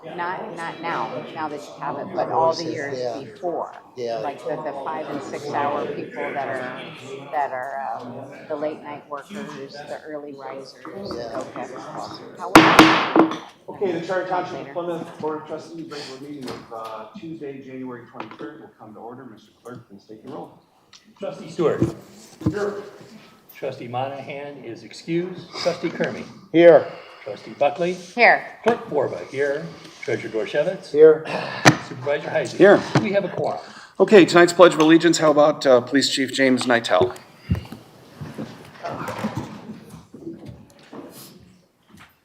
Not now that you have it, but all the years before. Like the 5 and 6 hour people that are the late night workers, the early risers. Okay. Okay, the Charter Township of Plymouth Board of Trustees regular meeting of Tuesday, January 23rd will come to order. Mr. Clerk, please take the roll. Trustee Stewart. Here. Trustee Monahan is excused. Trustee Kermy. Here. Trustee Buckley. Here. Clerk Borba here. Treasurer Dorshevitz. Here. Supervisor Heisey. Here. We have a quorum. Okay, tonight's Pledge of Allegiance, how about Police Chief James Nightel?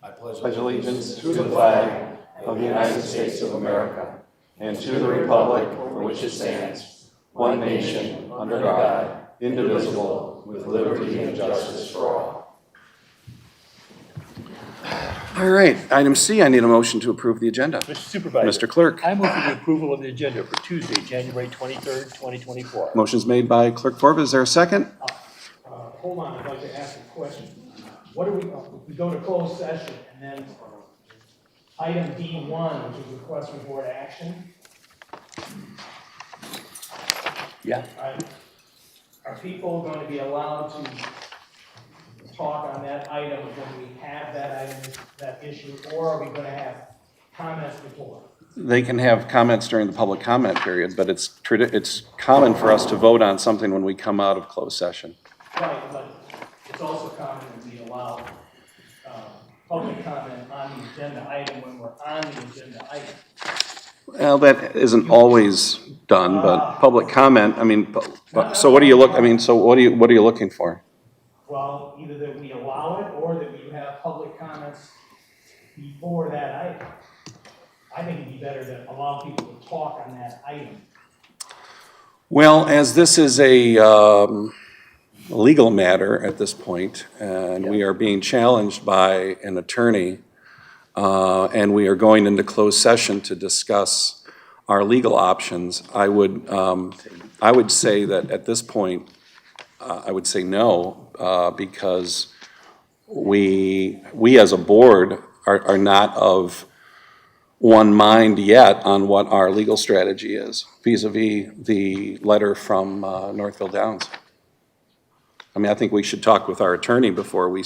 I pledge allegiance to the flag of the United States of America and to the republic for which it stands, one nation, under God, indivisible, with liberty and justice for all. All right, item C, I need a motion to approve the agenda. Mr. Supervisor. Mr. Clerk. I move for the approval of the agenda for Tuesday, January 23rd, 2024. Motion's made by Clerk Borba. Is there a second? Hold on, I'd like to ask a question. What do we go to closed session and then item D1, which is request for board action. Yeah. Are people going to be allowed to talk on that item when we have that item, that issue, or are we going to have comments before? They can have comments during the public comment period, but it's common for us to vote on something when we come out of closed session. Right, but it's also common that we allow public comment on the agenda item when we're on the agenda item. Well, that isn't always done, but public comment, I mean, so what do you look, I mean, so what are you looking for? Well, either that we allow it or that we have public comments before that item. I think it'd be better to allow people to talk on that item. Well, as this is a legal matter at this point, and we are being challenged by an attorney, and we are going into closed session to discuss our legal options, I would say that at this point, I would say no, because we as a board are not of one mind yet on what our legal strategy is vis-a-vis the letter from Northville Downs. I mean, I think we should talk with our attorney before we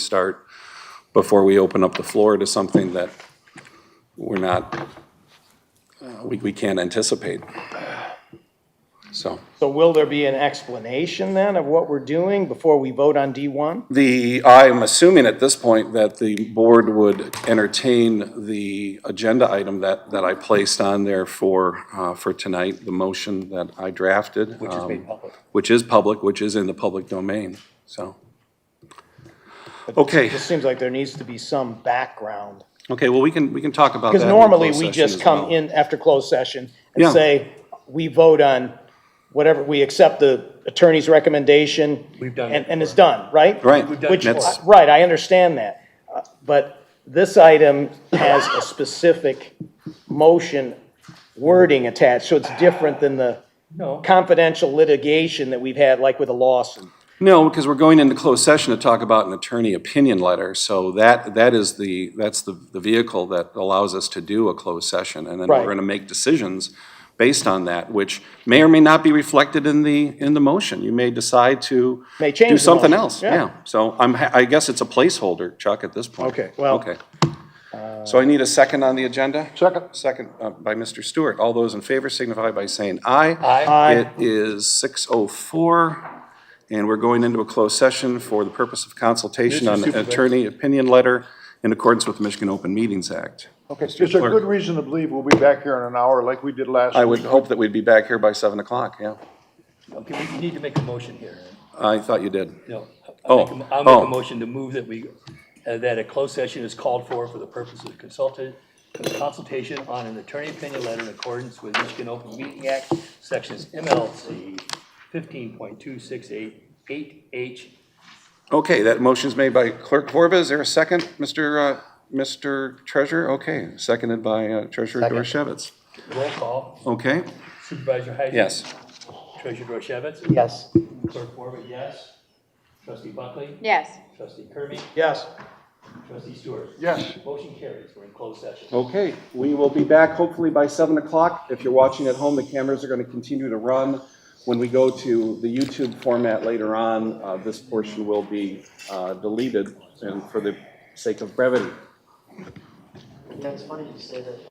open up the floor to something that we're not, we can't anticipate. So will there be an explanation then of what we're doing before we vote on D1? I'm assuming at this point that the board would entertain the agenda item that I placed on there for tonight, the motion that I drafted. Which is made public. Which is public, which is in the public domain, so. Okay. It seems like there needs to be some background. Okay, well, we can talk about that. Because in normally closed we session just as come well. in after closed session and Yeah. say, we vote on whatever, we accept the attorney's recommendation. We've done and, it and it's done, right? Right. We've done Which, it before. right, I understand that. But this item has a specific motion wording attached, so it's different than the No. confidential litigation that we've had, like with a lawsuit. No, because we're going into closed session to talk about an attorney opinion letter, so that's the vehicle that allows us to do a closed session, and then Right. we're gonna make decisions based on that, which may or may not be reflected in the motion. You may decide to May change do the something motion, else, yeah. yeah. So I guess it's a placeholder, Chuck, at this point. Okay, well- Okay. So I need a second on the agenda? Second. Second by Mr. Stewart. All those in favor signify by saying aye. Aye. Aye. It is 6:04, and we're going into a closed session for the purpose of consultation Mr. on an Supervisor. attorney opinion letter in accordance with the Michigan Open Meetings Act. Okay, there's a Clerk. good reason to believe we'll be back here in an hour like we did last I week. would hope that we'd be back here by 7 o'clock, yeah. Okay, we need to make a motion here. I thought you did. No. Oh, I'll make oh. a motion to move that that a closed session is called for the purpose of consultation on an attorney opinion letter in accordance with Michigan Open Meeting Act, sections MLC 15.2688H. Okay, that motion's made by Clerk Borba. Is there a second, Mr. Treasurer? Okay, seconded by Treasurer Dorshevitz. Roll call. Okay, Supervisor Heisey. yes. Treasurer Dorshevitz. Yes. Clerk Borba, yes. Trustee Buckley. Yes. Trustee Kirby. Yes. Trustee Stewart. Yes. Motion carries. We're in closed session. Okay, we will be back hopefully by 7 o'clock. If you're watching at home, the cameras are going to continue to run. When we go to the YouTube format later on, this portion will be deleted, and for the sake of brevity. Yeah, it's funny you say that.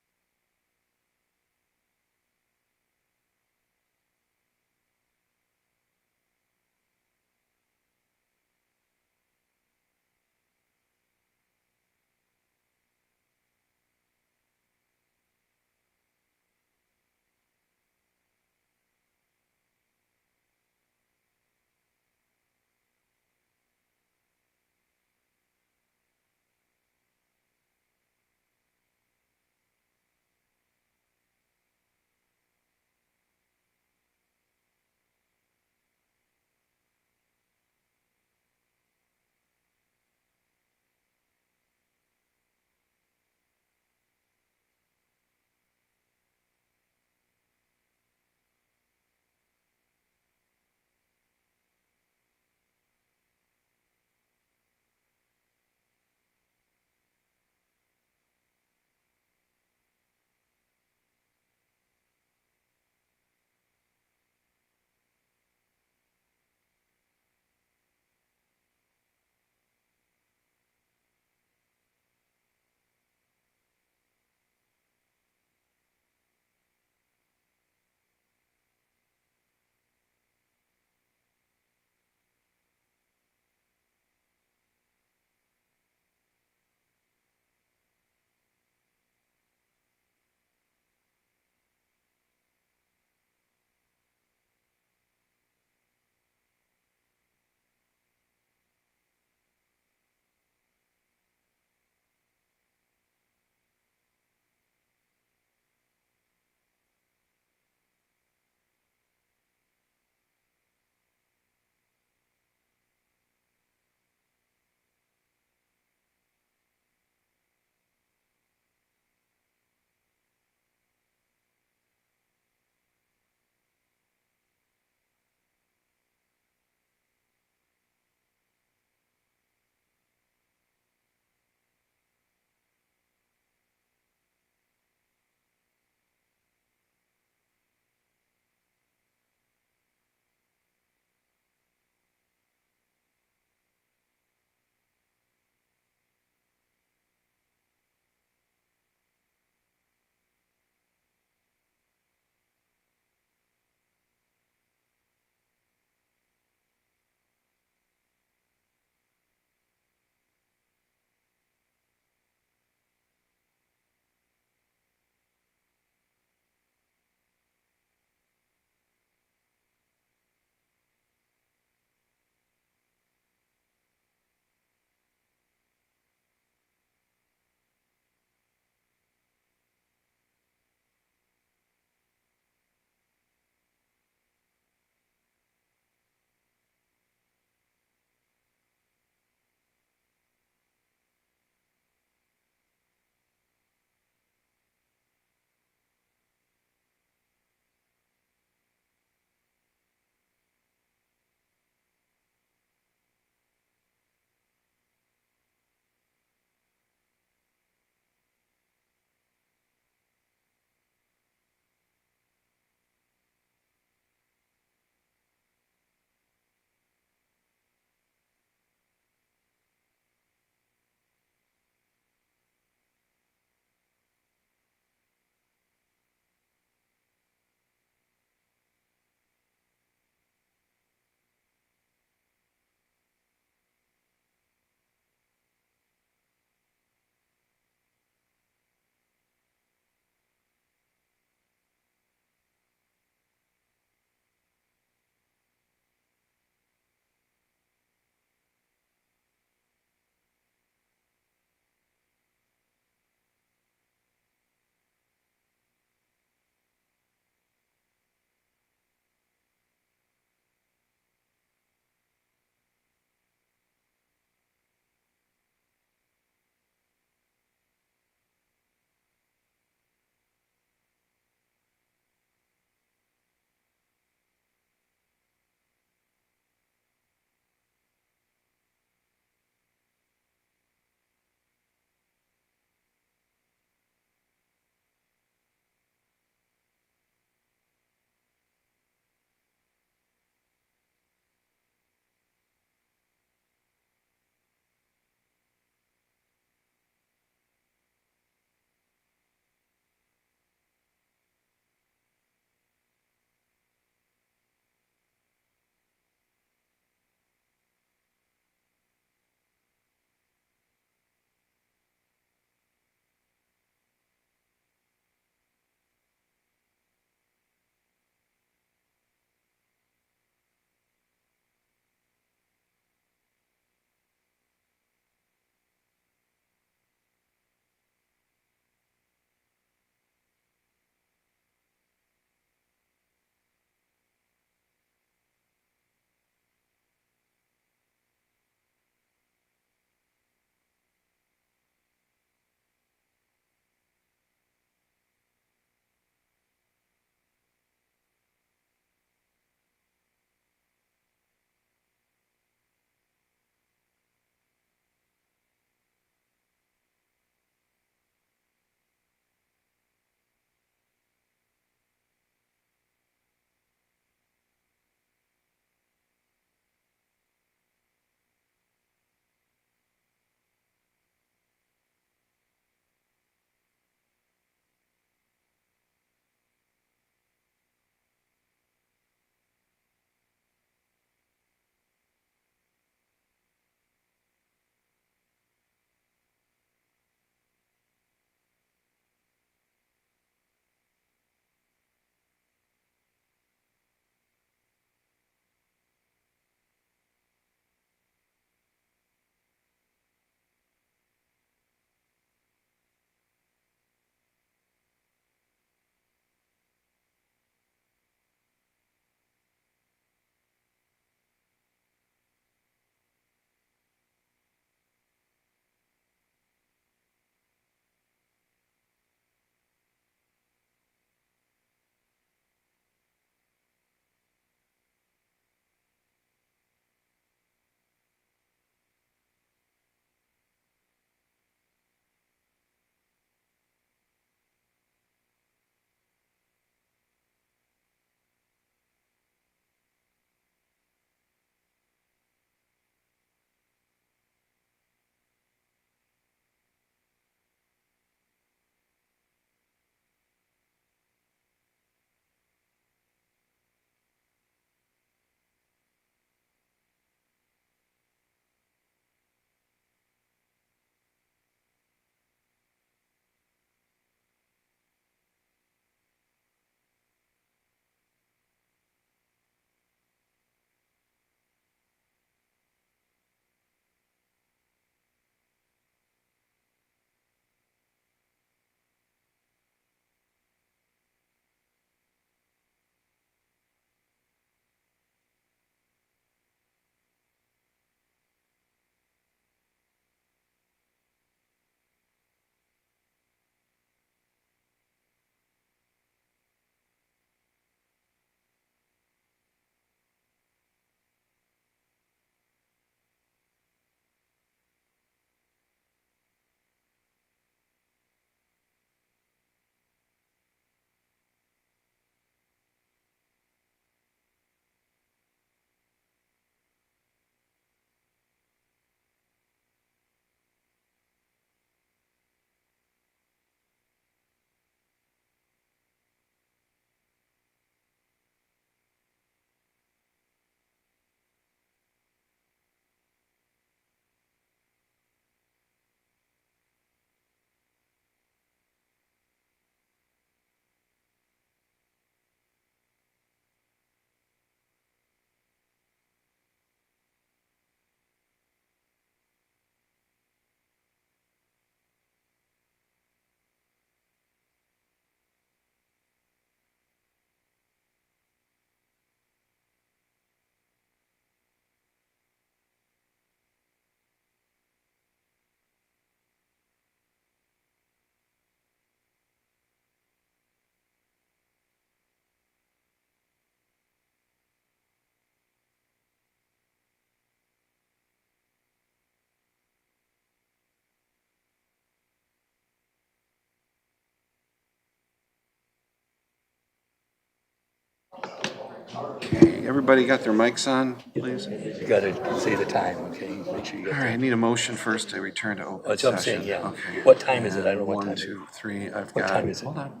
Okay, everybody got their mics on, please? You gotta say the time, okay? Make sure you All get right, I need a motion first to return to open That's what I'm session. saying, yeah. Okay. What time is it? I don't know what One, time it is. 2, 3, I've What got. time is it? Hold on.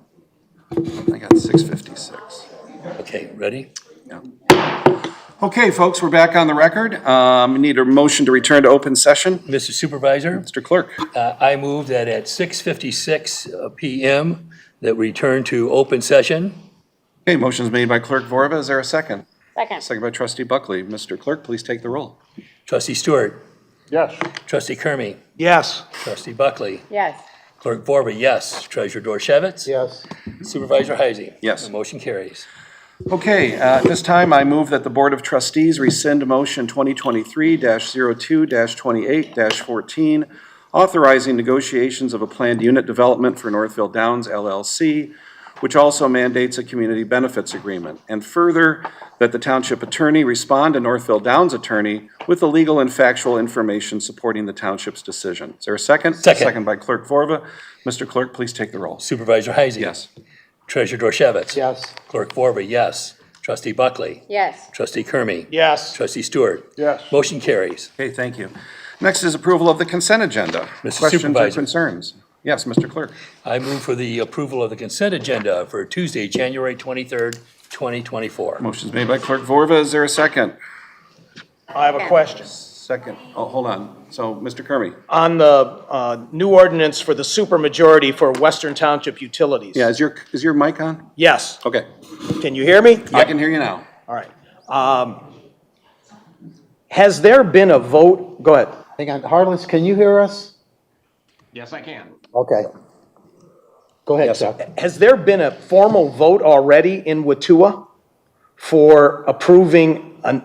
I got 6:56. Okay, ready? Yeah. Okay, folks, we're back on the record. We need a motion to return to open session. Mr. Supervisor, Mr. Clerk. I move that at 6:56 PM that we return to open session. Okay, motion's made by Clerk Vorba. Is there a second? Second. Second by Trustee Buckley. Mr. Clerk, please take the roll. Trustee Stewart, Yes. Trustee Kermy, Yes. Trustee Buckley, Yes. Clerk Vorba, yes. Treasurer Dorchevitz? Yes. Supervisor Heisey? Yes. The motion carries. Okay, at this time, I move that the Board of Trustees rescind motion 2023-02-28-14, authorizing negotiations of a planned unit development for Northville Downs LLC, which also mandates a community benefits agreement. And further, that the township attorney respond to Northville Downs attorney with the legal and factual information supporting the township's decision. Is there a second? Second. Second by Clerk Vorba. Mr. Clerk, please take the roll. Supervisor Heisey? Yes. Treasurer Dorchevitz? Yes. Clerk Vorba, yes. Trustee Buckley? Yes. Trustee Kermy? Yes. Trustee Stewart? Yes. Motion carries. Okay, thank you. Next is approval of the consent agenda. Mr. Questions or Supervisor. concerns? Yes, Mr. Clerk. I move for the approval of the consent agenda for Tuesday, January 23rd, 2024. Motion's made by Clerk Vorba. Is there a second? I have a question. Second. Oh, hold on. So, Mr. Kermy. On the new ordinance for the supermajority for Western Township Utilities. Yeah, is your mic on? Yes. Okay. Can you hear me? I can hear you now. All right. Has there been a vote? Go ahead. Hang on, Harless, can you hear us? Yes, I can. Okay. Go ahead, Yes, sir. Chuck. Has there been a formal vote already in Watua for approving a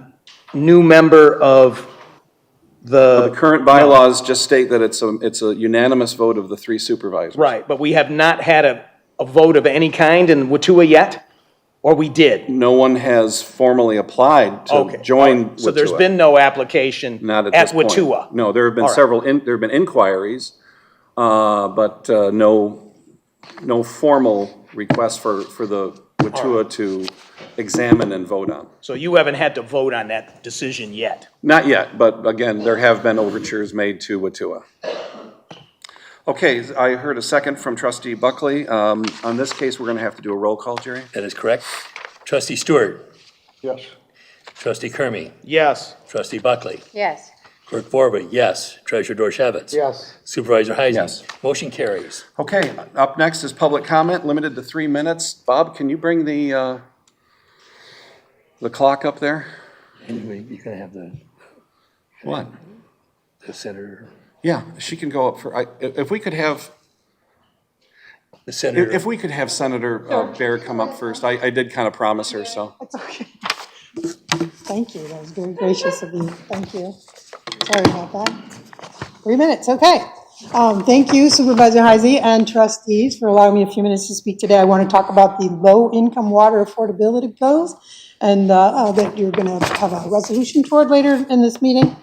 new member of The current bylaws just state that it's a unanimous vote of the 3 supervisors. Right, but we have not had a vote of any kind in Watua yet? Or we did? No one has formally applied to Okay. join So there's Watua. been no application Not at this point. Watua? No, there have been All right. there have been inquiries, but no formal request for the Watua to examine and vote on. So you haven't had to vote on that decision yet? Not yet, but again, there have been overtures made to Watua. Okay, I heard a second from Trustee Buckley. On this case, we're going to have to do a roll call, Jerry. That is correct. Trustee Stewart? Yes. Trustee Kermy? Yes. Trustee Buckley? Yes. Clerk Vorba, yes. Treasurer Dorchevitz? Yes. Supervisor Heisey? Yes. Motion carries. Okay, up next is public comment, limited to 3 minutes. Bob, can you bring the clock up there? Anyway, you can have What? the senator, Yeah, she can go up for, if we could have, the senator. if we could have Senator Bear come up first. I did kind of promise her, so. That's okay. Thank you, that was very gracious of you, thank you. Sorry about that. 3 minutes, okay. Thank you Supervisor Heisey and trustees for allowing me a few minutes to speak today. I want to talk about the low-income water affordability bills and that you're going to have a resolution toward later in this meeting.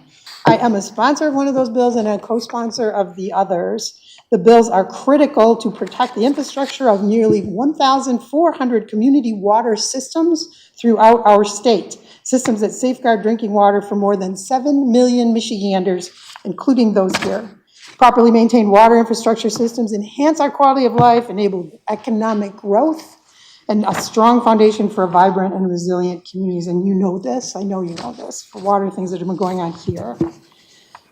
I am a sponsor of one of those bills and a co-sponsor of the others. The bills are critical to protect the infrastructure of nearly 1,400 community water systems throughout our state, systems that safeguard drinking water for more than 7 million Michiganders, including those here. Properly maintained water infrastructure systems enhance our quality of life, enable economic growth, and a strong foundation for vibrant and resilient communities. And you know this, I know you know this, for water things that have been going on here.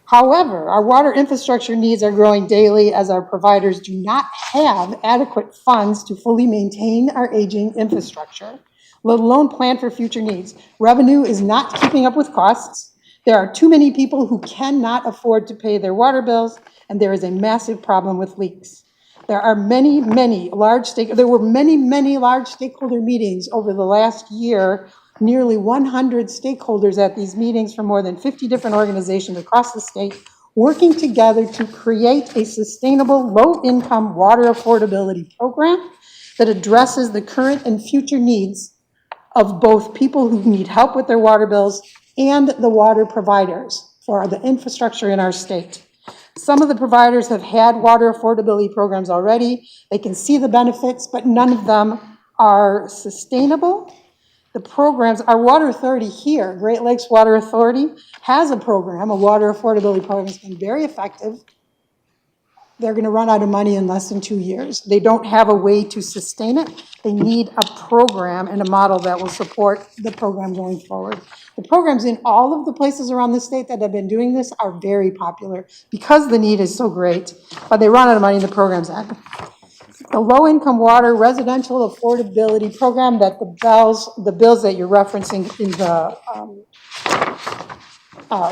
However, our water infrastructure needs are growing daily as our providers do not have adequate funds to fully maintain our aging infrastructure, let alone plan for future needs. Revenue is not keeping up with costs. There are too many people who cannot afford to pay their water bills, and there is a massive problem with leaks. There were many large stakeholder meetings over the last year, nearly 100 stakeholders at these meetings from more than 50 different organizations across the state, working together to create a sustainable low-income water affordability program that addresses the current and future needs of both people who need help with their water bills and the water providers for the infrastructure in our state. Some of the providers have had water affordability programs already. They can see the benefits, but none of them are sustainable The programs, our water authority here, Great Lakes Water Authority, has a program, a water affordability program. It's been very effective. They're going to run out of money in less than 2 years. They don't have a way to sustain it. They need a program and a model that will support the program going forward. The programs in all of the places around the state that have been doing this are very popular because the need is so great, but they run out of money in the programs end. The low-income water residential affordability program that the bills that you're referencing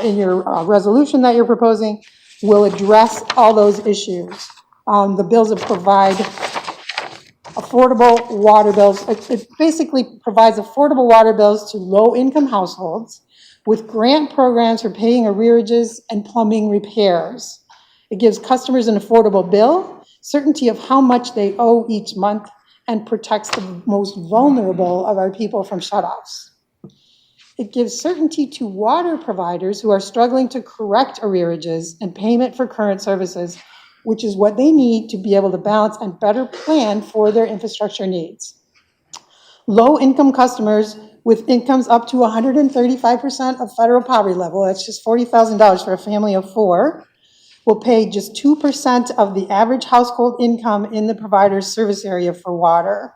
in your resolution that you're proposing will address all those issues. The bills that provide affordable water bills, it basically provides affordable water bills to low-income households with grant programs for paying arrearages and plumbing repairs. It gives customers an affordable bill, certainty of how much they owe each month, and protects the most vulnerable of our people from shutoffs. It gives certainty to water providers who are struggling to correct arrearages and payment for current services, which is what they need to be able to balance and better plan for their infrastructure needs. Low-income customers with incomes up to 135% of federal poverty level, that's just $40,000 for a family of 4, will pay just 2% of the average household income in the provider's service area for water.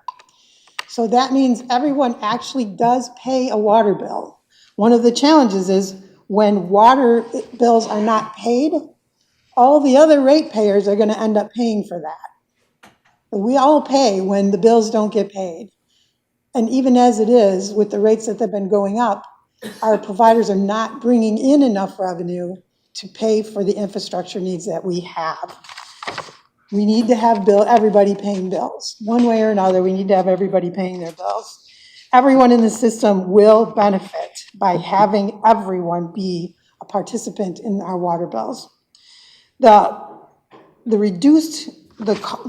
So that means everyone actually does pay a water bill. One of the challenges is when water bills are not paid, all the other ratepayers are going to end up paying for that. We all pay when the bills don't get paid. And even as it is, with the rates that have been going up, our providers are not bringing in enough revenue to pay for the infrastructure needs that we have. We need to have everybody paying bills. One way or another, we need to have everybody paying their bills. Everyone in the system will benefit by having everyone be a participant in our water bills. The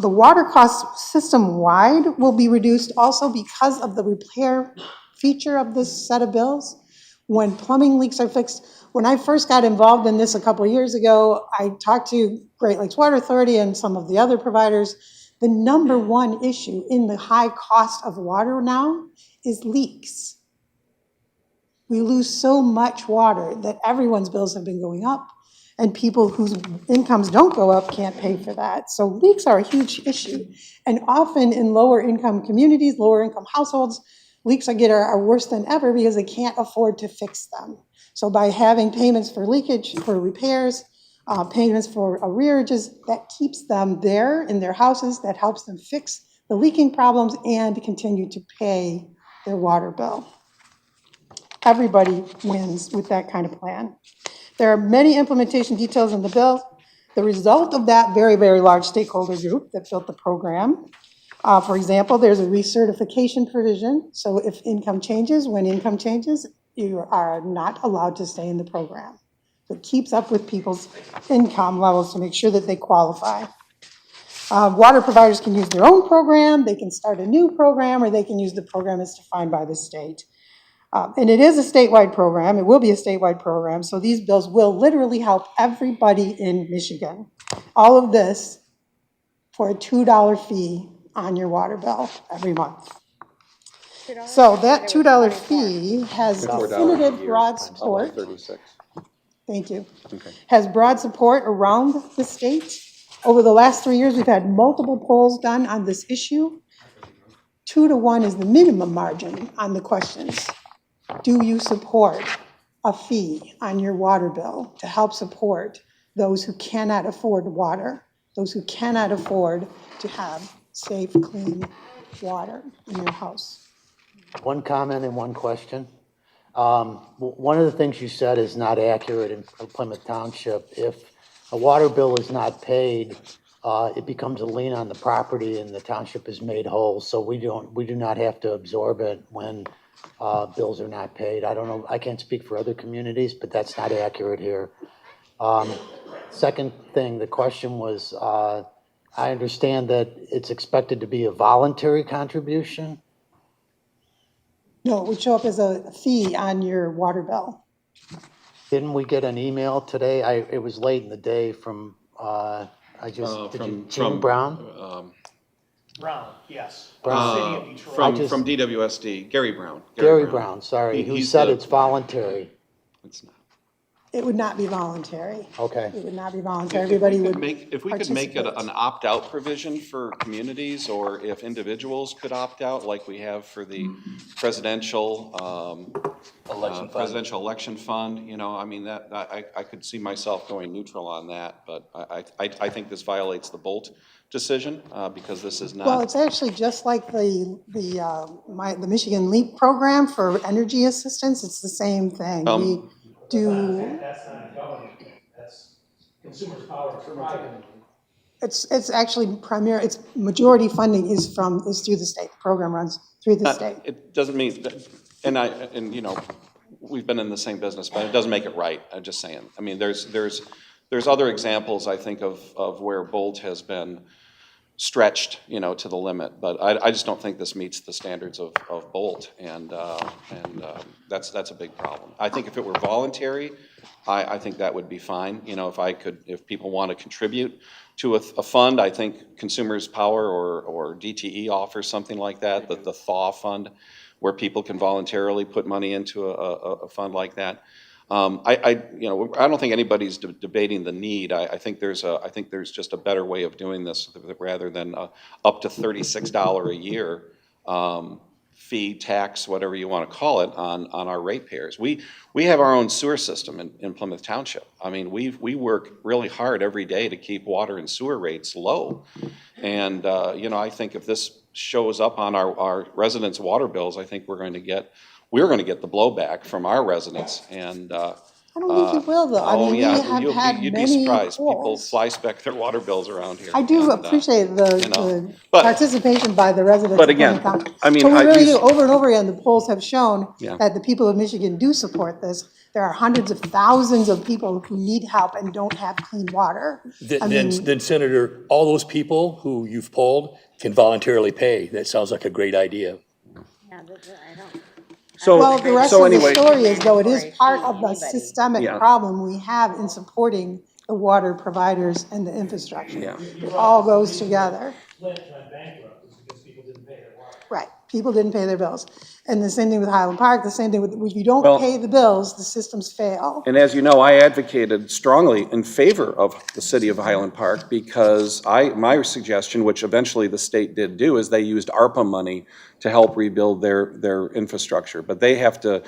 water cost system-wide will be reduced also because of the repair feature of this set of bills. When plumbing leaks are fixed, when I first got involved in this a couple of years ago, I talked to Great Lakes Water Authority and some of the other providers. The number one issue in the high cost of water now is leaks. We lose so much water that everyone's bills have been going up, and people whose incomes don't go up can't pay for that. So leaks are a huge issue. And often in lower income communities, lower income households, leaks are worse than ever because they can't afford to fix them. So by having payments for leakage, for repairs, payments for arrearages, that keeps them there in their houses, that helps them fix the leaking problems and continue to pay their water bill. Everybody wins with that kind of plan. There are many implementation details in the bill. The result of that very, very large stakeholder group that built the program. For example, there's a recertification provision. So if income changes, when income changes, you are not allowed to stay in the program. So it keeps up with people's income levels to make sure that they qualify. Water providers can use their own program, they can start a new program, or they can use the program as defined by the state. And it is a statewide program, it will be a statewide program, so these bills will literally help everybody in Michigan. All of this for a $2 fee on your water bill every month. So that $2 fee has definitive broad support. 36. Thank you. Okay. Has broad support around the state. Over the last 3 years, we've had multiple polls done on this issue. 2 to 1 is the minimum margin on the questions. Do you support a fee on your water bill to help support those who cannot afford water, those who cannot afford to have safe, clean water in your house? One comment and one question. One of the things you said is not accurate in Plymouth Township. If a water bill is not paid, it becomes a lien on the property and the township is made whole. So we do not have to absorb it when bills are not paid. I don't know, I can't speak for other communities, but that's not accurate here. Second thing, the question was, I understand that it's expected to be a voluntary contribution. No, it would show up as a fee on your water bill. Didn't we get an email today? It was late in the day from, Jim Brown? Brown, yes. Brown. City of Detroit. From DWSD, Gary Brown. Gary Brown, sorry, who He's said the- it's voluntary. It's not. It would not be voluntary. Okay. It would not be voluntary. Everybody would If we could make it participate. an opt-out provision for communities, or if individuals could opt out, like we have for the presidential, presidential election fund, you know, I mean, that, I could see myself going neutral on that, but I think this violates the Bolt decision, because this is Well, not, it's actually just like the Michigan LEAP program for energy assistance. It's the same thing. We do, That's not government, that's consumers' power to private. it's actually it's majority funding is through the state. The program runs through the state. it doesn't mean, and you know, we've been in the same business, but it doesn't make it right, I'm just saying. I mean, there's other examples, I think, of where Bolt has been stretched, you know, to the limit, but I just don't think this meets the standards of Bolt, and that's a big problem. I think if it were voluntary, I think that would be fine. You know, if people want to contribute to a fund, I think Consumers Power or DTE offers something like that, the THAW fund, where people can voluntarily put money into a fund like that. I don't think anybody's debating the need. I think there's just a better way of doing this rather than up to $36 a year fee, tax, whatever you want to call it, on our ratepayers. We have our own sewer system in Plymouth Township. I mean, we work really hard every day to keep water and sewer rates low. And I think if this shows up on our residents' water bills, I think we're going to get the blowback from our residents, and I don't think it will, though. I mean, we have had you'd be many surprised. People polls. fly spec their water bills around here. I do and, appreciate the but- participation by the residents. But of again, Plymouth Township. I mean, But we really these- do, over and over again, the polls have shown Yeah. that the people of Michigan do support this. There are hundreds of thousands of people who need help and don't have clean water. I mean, Then Senator, all those people who you've polled can voluntarily pay. That sounds like a great idea. Yeah, I don't. well, the rest so of the anyway, story is, though, it is part of the Anybody. systemic Yeah. problem we have in supporting the water providers and the infrastructure. Yeah. It all goes together. Flint went bankrupt is because people didn't pay their water. Right, people didn't pay their bills. And the same thing with Highland Park, the same thing with, if you don't Well- pay the bills, the systems fail. And as you know, I advocated strongly in favor of the city of Highland Park because my suggestion, which eventually the state did do, is they used ARPA money to help rebuild their infrastructure. But they have to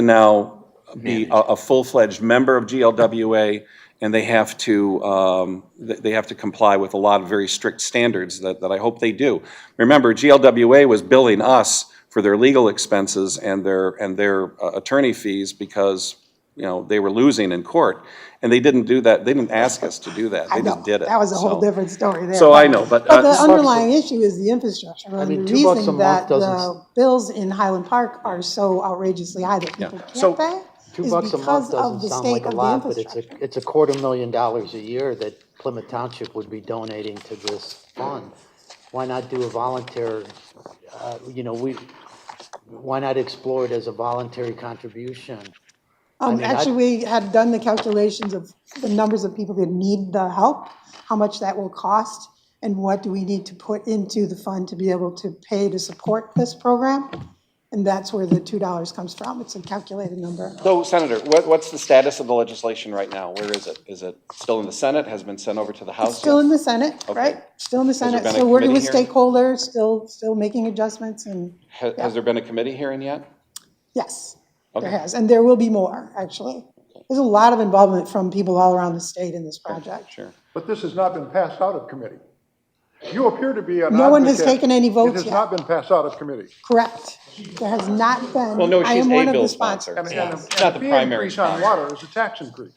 now be a full-fledged member of GLWA, and they have to comply with a lot of very strict standards that I hope they do. Remember, GLWA was billing us for their legal expenses and their attorney fees because, you know, they were losing in court. And they didn't do that. They didn't ask us to do that. I They know, just did it. that was a whole So- different story there. So I know, but, But the $2 underlying issue is the infrastructure. I And mean, the $2 a reason month that the doesn't- bills in Highland Park are so outrageously high that people So- can't pay $2 is a month because of doesn't the sound state like a of the lot, but infrastructure. it's a $250,000 a year that Plymouth Township would be donating to this fund. Why not do a volunteer, why not explore it as a voluntary contribution? mean, Actually, we had done the calculations of the numbers of people that need the help, how much that will cost, and what do we need to put into the fund to be able to pay to support this program. And that's where the $2 comes from. It's a calculated number. So, Senator, what's the status of the legislation right now? Where is it? Is it still in the Senate? Has it been sent over to the House? It's still yet? in the Senate, Okay. right? Still in the there Senate, been a still working with committee hearing? stakeholders, still making adjustments, and Has there been a committee hearing yet? yes, Okay. there has. And there will be more, actually. There's a lot of involvement from people all around the state in this project. Sure. But this has not been passed out of committee. You appear to be an No one has advocate. taken any votes It has yet. not been passed out of committee. Correct. There has not been. Well, no, I she's am a one of bill the sponsor. sponsors. And Not a the fee primary increase on sponsor. water is a tax increase.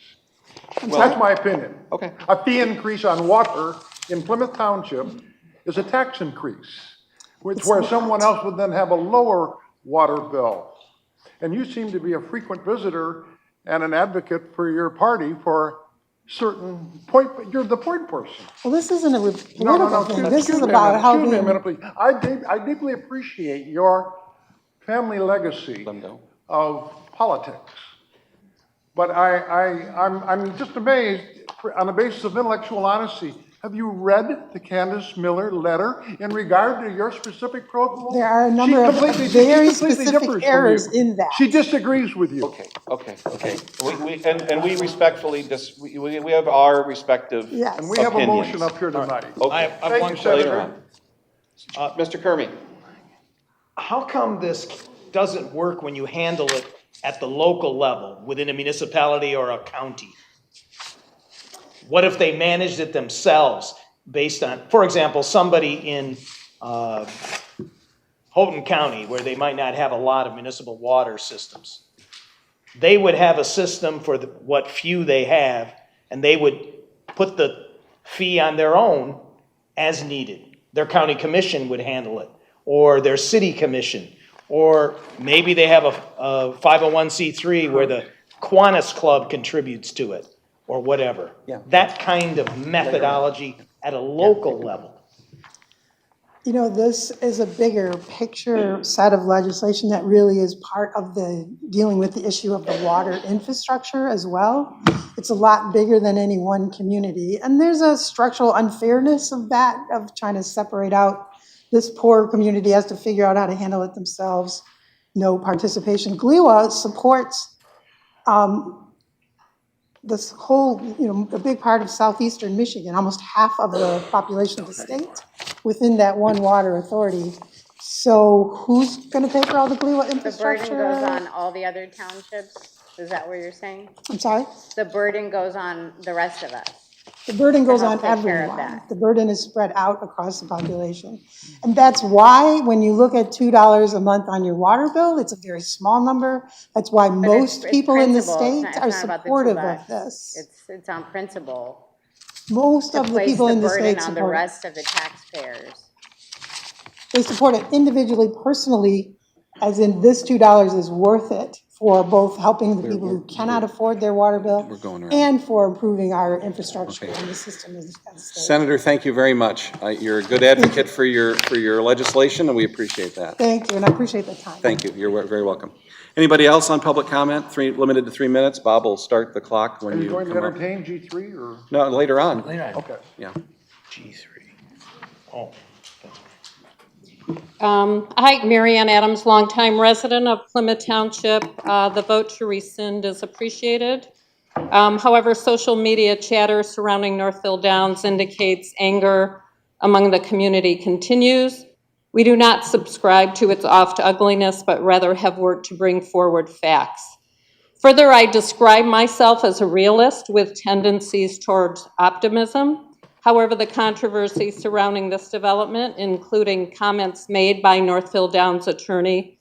That's my opinion. Okay. A fee increase on water in Plymouth Township is a tax increase, where someone else would then have a lower water bill. And you seem to be a frequent visitor and an advocate for your party for certain point, you're the point person. Well, this isn't a No, political thing. This excuse is me a about minute, excuse me a helping. minute, please. I deeply appreciate your family legacy Lindo. of politics. But I'm just amazed, on the basis of intellectual honesty, Have you read the Candace Miller letter in regard to your specific proposal? There are a number of very specific errors in that. She disagrees with you. Okay. And we respectfully, we have our respective Yes. And we have a opinions. motion up here tonight. Okay. I have Thank one you, question. Senator. Mr. Kermy? How come this doesn't work when you handle it at the local level, within a municipality or a county? What if they managed it themselves based on, for example, somebody in Houghton County, where they might not have a lot of municipal water systems? They would have a system for what few they have, and they would put the fee on their own as needed. Their county commission would handle it, or their city commission, or maybe they have a 501c3 where the Kiwanis Club contributes to it, or whatever. Yeah. That kind of methodology at a local level. You know, this is a bigger picture set of legislation that really is part of the dealing with the issue of the water infrastructure as well. It's a lot bigger than any one community. And there's a structural unfairness of that, of trying to separate out this poor community has to figure out how to handle it themselves. No participation. GLEWA supports this whole, a big part of southeastern Michigan, almost half of the population of the state within that one water authority. So who's going to pay for all the GLEWA The infrastructure? burden goes on all the other townships? Is that what you're saying? I'm sorry? The burden goes on the rest of us. The burden goes on help take care of everyone. that. The burden is spread out across the population. And that's why when you look at $2 a month on your water bill, it's a very small number. That's why most it's people in the principle. state It's are not about the supportive $2. of this. It's on principle. Most To of the place people in the burden state on the support it. rest of the taxpayers. They support it individually, personally, as in this $2 is worth it for both helping the people who cannot afford their water bill going around. and for improving our infrastructure and the system as a state. Senator, thank you very much. You're a good advocate for your legislation, and we appreciate that. Thank you, and I appreciate the time. Thank you. You're very welcome. Anybody else on public comment? Limited to 3 minutes. Bob will start the clock when Are you you going to come up. entertain G3 or? No, later on. Okay. Yeah. G3. Oh. Hi, Mary Ann Adams, longtime resident of Plymouth Township. The vote to rescind is appreciated. However, social media chatter surrounding Northville Downs indicates anger among the community continues. We do not subscribe to its oft ugliness, but rather have worked to bring forward facts. Further, I describe myself as a realist with tendencies towards optimism. However, the controversy surrounding this development, including comments made by Northville Downs attorney,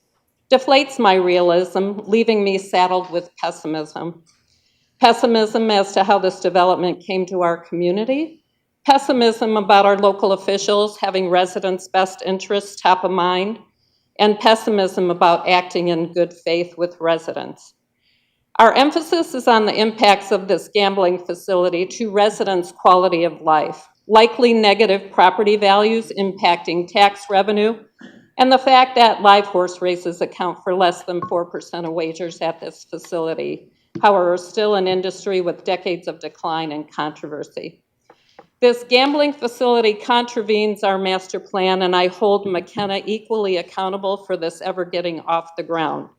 deflates my realism, leaving me saddled with pessimism. Pessimism as to how this development came to our community, pessimism about our local officials having residents' best interests top of mind, and pessimism about acting in good faith with residents. Our emphasis is on the impacts of this gambling facility to residents' quality of life, likely negative property values impacting tax revenue, and the fact that live horse races account for less than 4% of wagers at this facility, however, still an industry with decades of decline and controversy. This gambling facility contravenes our master plan, and I hold McKenna equally accountable for this ever getting off the ground.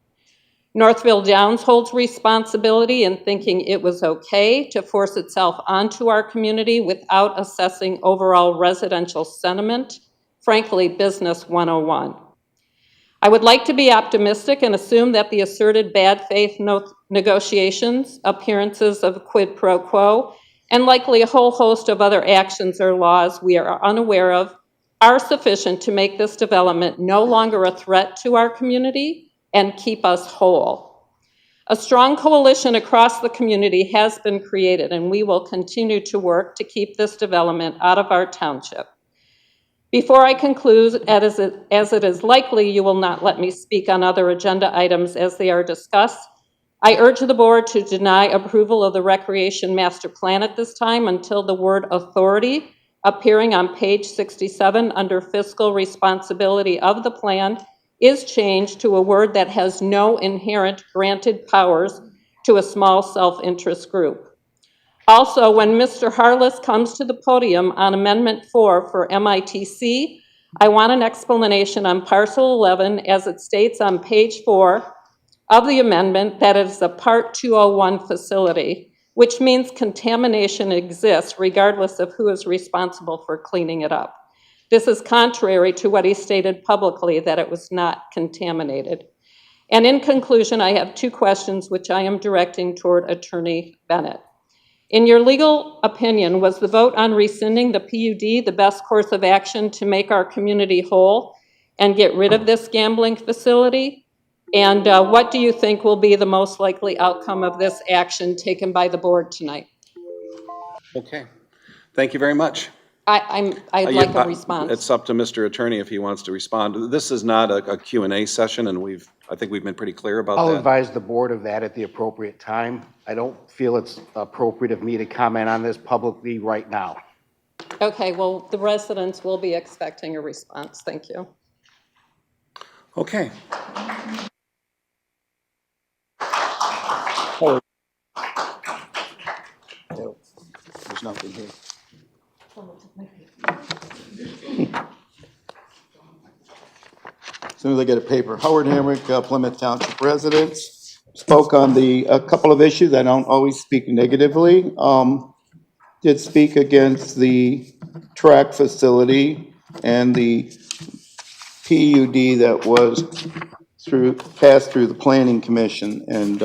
Northville Downs holds responsibility in thinking it was okay to force itself onto our community without assessing overall residential sentiment, frankly, business 101. I would like to be optimistic and assume that the asserted bad faith negotiations, appearances of quid pro quo, and likely a whole host of other actions or laws we are unaware of are sufficient to make this development no longer a threat to our community and keep us whole. A strong coalition across the community has been created, and we will continue to work to keep this development out of our township. Before I conclude, as it is likely you will not let me speak on other agenda items as they are discussed, I urge the board to deny approval of the Recreation Master Plan at this time until the word authority appearing on page 67 under fiscal responsibility of the plan is changed to a word that has no inherent granted powers to a small self-interest group. Also, when Mr. Harless comes to the podium on Amendment 4 for MITC, I want an explanation on Parcel 11 as it states on page 4 of the amendment that it is a Part 201 facility, which means contamination exists regardless of who is responsible for cleaning it up. This is contrary to what he stated publicly, that it was not contaminated. And in conclusion, I have 2 questions which I am directing toward Attorney Bennett. In your legal opinion, was the vote on rescinding the PUD the best course of action to make our community whole and get rid of this gambling facility? And what do you think will be the most likely outcome of this action taken by the board tonight? Okay, thank you very much. I'd like a response. It's up to Mr. Attorney if he wants to respond. This is not a Q&A session, and I think we've been pretty clear about that. I'll advise the board of that at the appropriate time. I don't feel it's appropriate of me to comment on this publicly right now. Okay, well, the residents will be expecting a response. Thank you. Okay. There's nothing here. As soon as I get a paper. Howard Hamrick, Plymouth Township residents. Spoke on a couple of issues. I don't always speak negatively. Did speak against the track facility and the PUD that was passed through the Planning Commission. And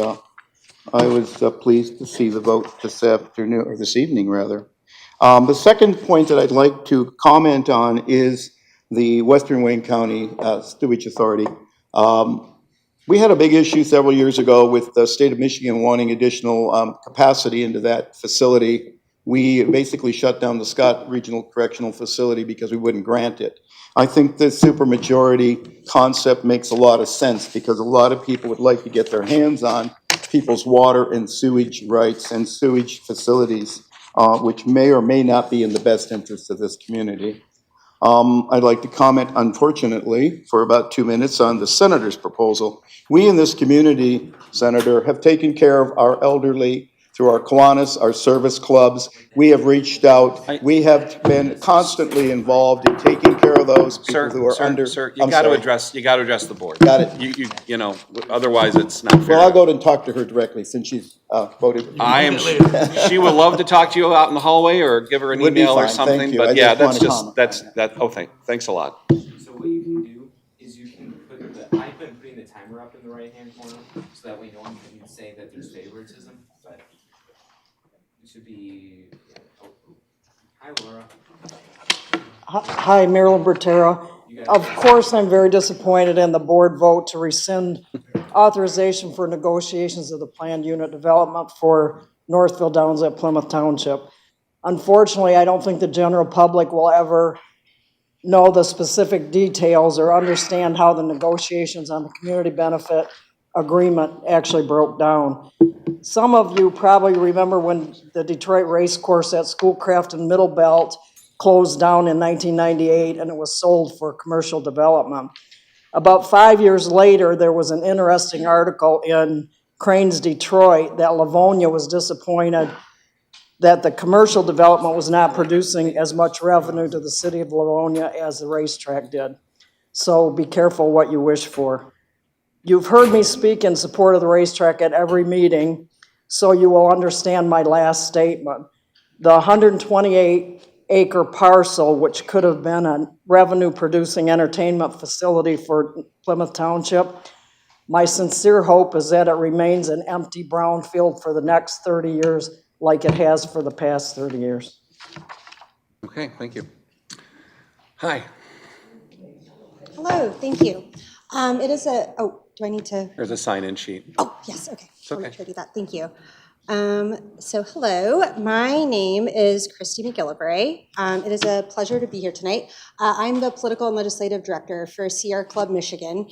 I was pleased to see the vote this afternoon, or this evening rather. The second point that I'd like to comment on is the Western Wayne County Sewage Authority. We had a big issue several years ago with the state of Michigan wanting additional capacity into that facility. We basically shut down the Scott Regional Correctional Facility because we wouldn't grant it. I think this supermajority concept makes a lot of sense because a lot of people would like to get their hands on people's water and sewage rights and sewage facilities, which may or may not be in the best interest of this community. I'd like to comment, unfortunately, for about 2 minutes on the senator's proposal. We in this community, Senator, have taken care of our elderly through our Kiwanis, our service clubs. We have reached out. We have been constantly involved in taking care of those people who are under. Sir, you got to address the board. Got it. You know, otherwise it's not fair. Well, I'll go and talk to her directly since she's voted. She would love to talk to you out in the hallway or give her an Would be email or fine, something, thank you. but I yeah, just that's wanna comment. thanks a lot. So what you can do is you can put I've been putting the timer up in the right-hand corner, so that way no one can say that there's favoritism, but it should be, hi Laura. Hi, Marilyn Bertera. Of course, I'm very disappointed in the board vote to rescind authorization for negotiations of the planned unit development for Northville Downs at Plymouth Township. Unfortunately, I don't think the general public will ever know the specific details or understand how the negotiations on the community benefit agreement actually broke down. Some of you probably remember when the Detroit race course at Schoolcraft and Middle Belt closed down in 1998 and it was sold for commercial development. About 5 years later, there was an interesting article in Crane's Detroit that Livonia was disappointed that the commercial development was not producing as much revenue to the city of Livonia as the racetrack did. So be careful what you wish for. You've heard me speak in support of the racetrack at every meeting, so you will understand my last statement. The 128-acre parcel, which could have been a revenue-producing entertainment facility for Plymouth Township, my sincere hope is that it remains an empty brownfield for the next 30 years, like it has for the past 30 years. Okay, thank you. Hi. Hello, thank you. It is do I need to? There's a sign-in sheet. Oh, yes, okay. Okay. I'll try to do that, thank you. So hello, my name is Christy McGillivray. It is a pleasure to be here tonight. I'm the Political and Legislative Director for Sierra Club Michigan.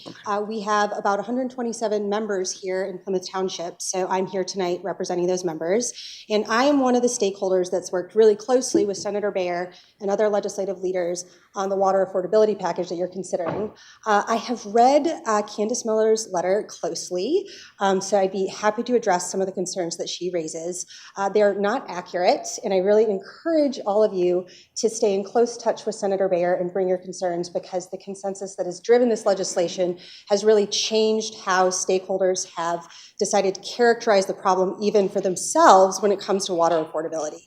We have about 127 members here in Plymouth Township, so I'm here tonight representing those members. And I am one of the stakeholders that's worked really closely with Senator Baer and other legislative leaders on the water affordability package that you're considering. I have read Candace Miller's letter closely, so I'd be happy to address some of the concerns that she she raises. They're not accurate, and I really encourage all of you to stay in close touch with Senator Bayer and bring your concerns, because the consensus that has driven this legislation has really changed how stakeholders have decided to characterize the problem even for themselves when it comes to water affordability.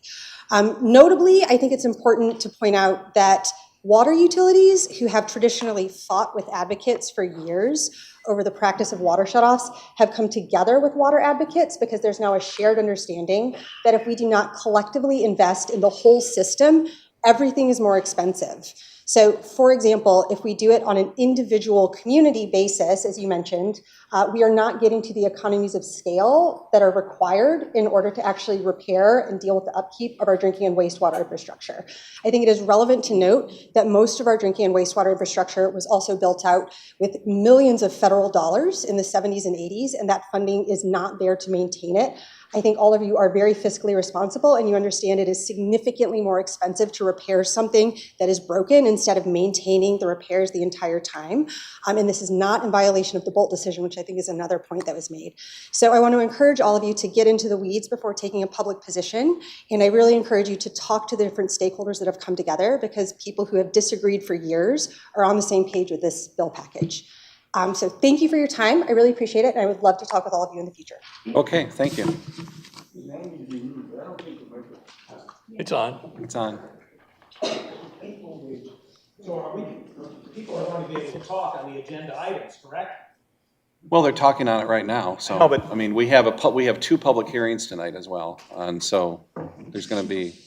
Notably, I think it's important to point out that water utilities, who have traditionally fought with advocates for years over the practice of water shutoffs, have come together with water advocates because there's now a shared understanding that if we do not collectively invest in the whole system, everything is more expensive. So, for example, if we do it on an individual community basis, as you mentioned, we are not getting to the economies of scale that are required in order to actually repair and deal with the upkeep of our drinking and wastewater infrastructure. I think it is relevant to note that most of our drinking and wastewater infrastructure was also built out with millions of federal dollars in the 70s and 80s, and that funding is not there to maintain it. I think all of you are very fiscally responsible, and you understand it is significantly more expensive to repair something that is broken instead of maintaining the repairs the entire time. And this is not in violation of the Bolt decision, which I think is another point that was made. So I want to encourage all of you to get into the weeds before taking a public position. And I really encourage you to talk to the different stakeholders that have come together, because people who have disagreed for years are on the same page with this bill package. So thank you for your time. I really appreciate it, and I would love to talk with all of you in the future. Okay, thank you. It's on. It's on. So are we, people are going to be able to talk on the agenda items, correct? Well, they're talking on it right now, so. No, but- I mean, we have two public hearings tonight as well, and so there's gonna be.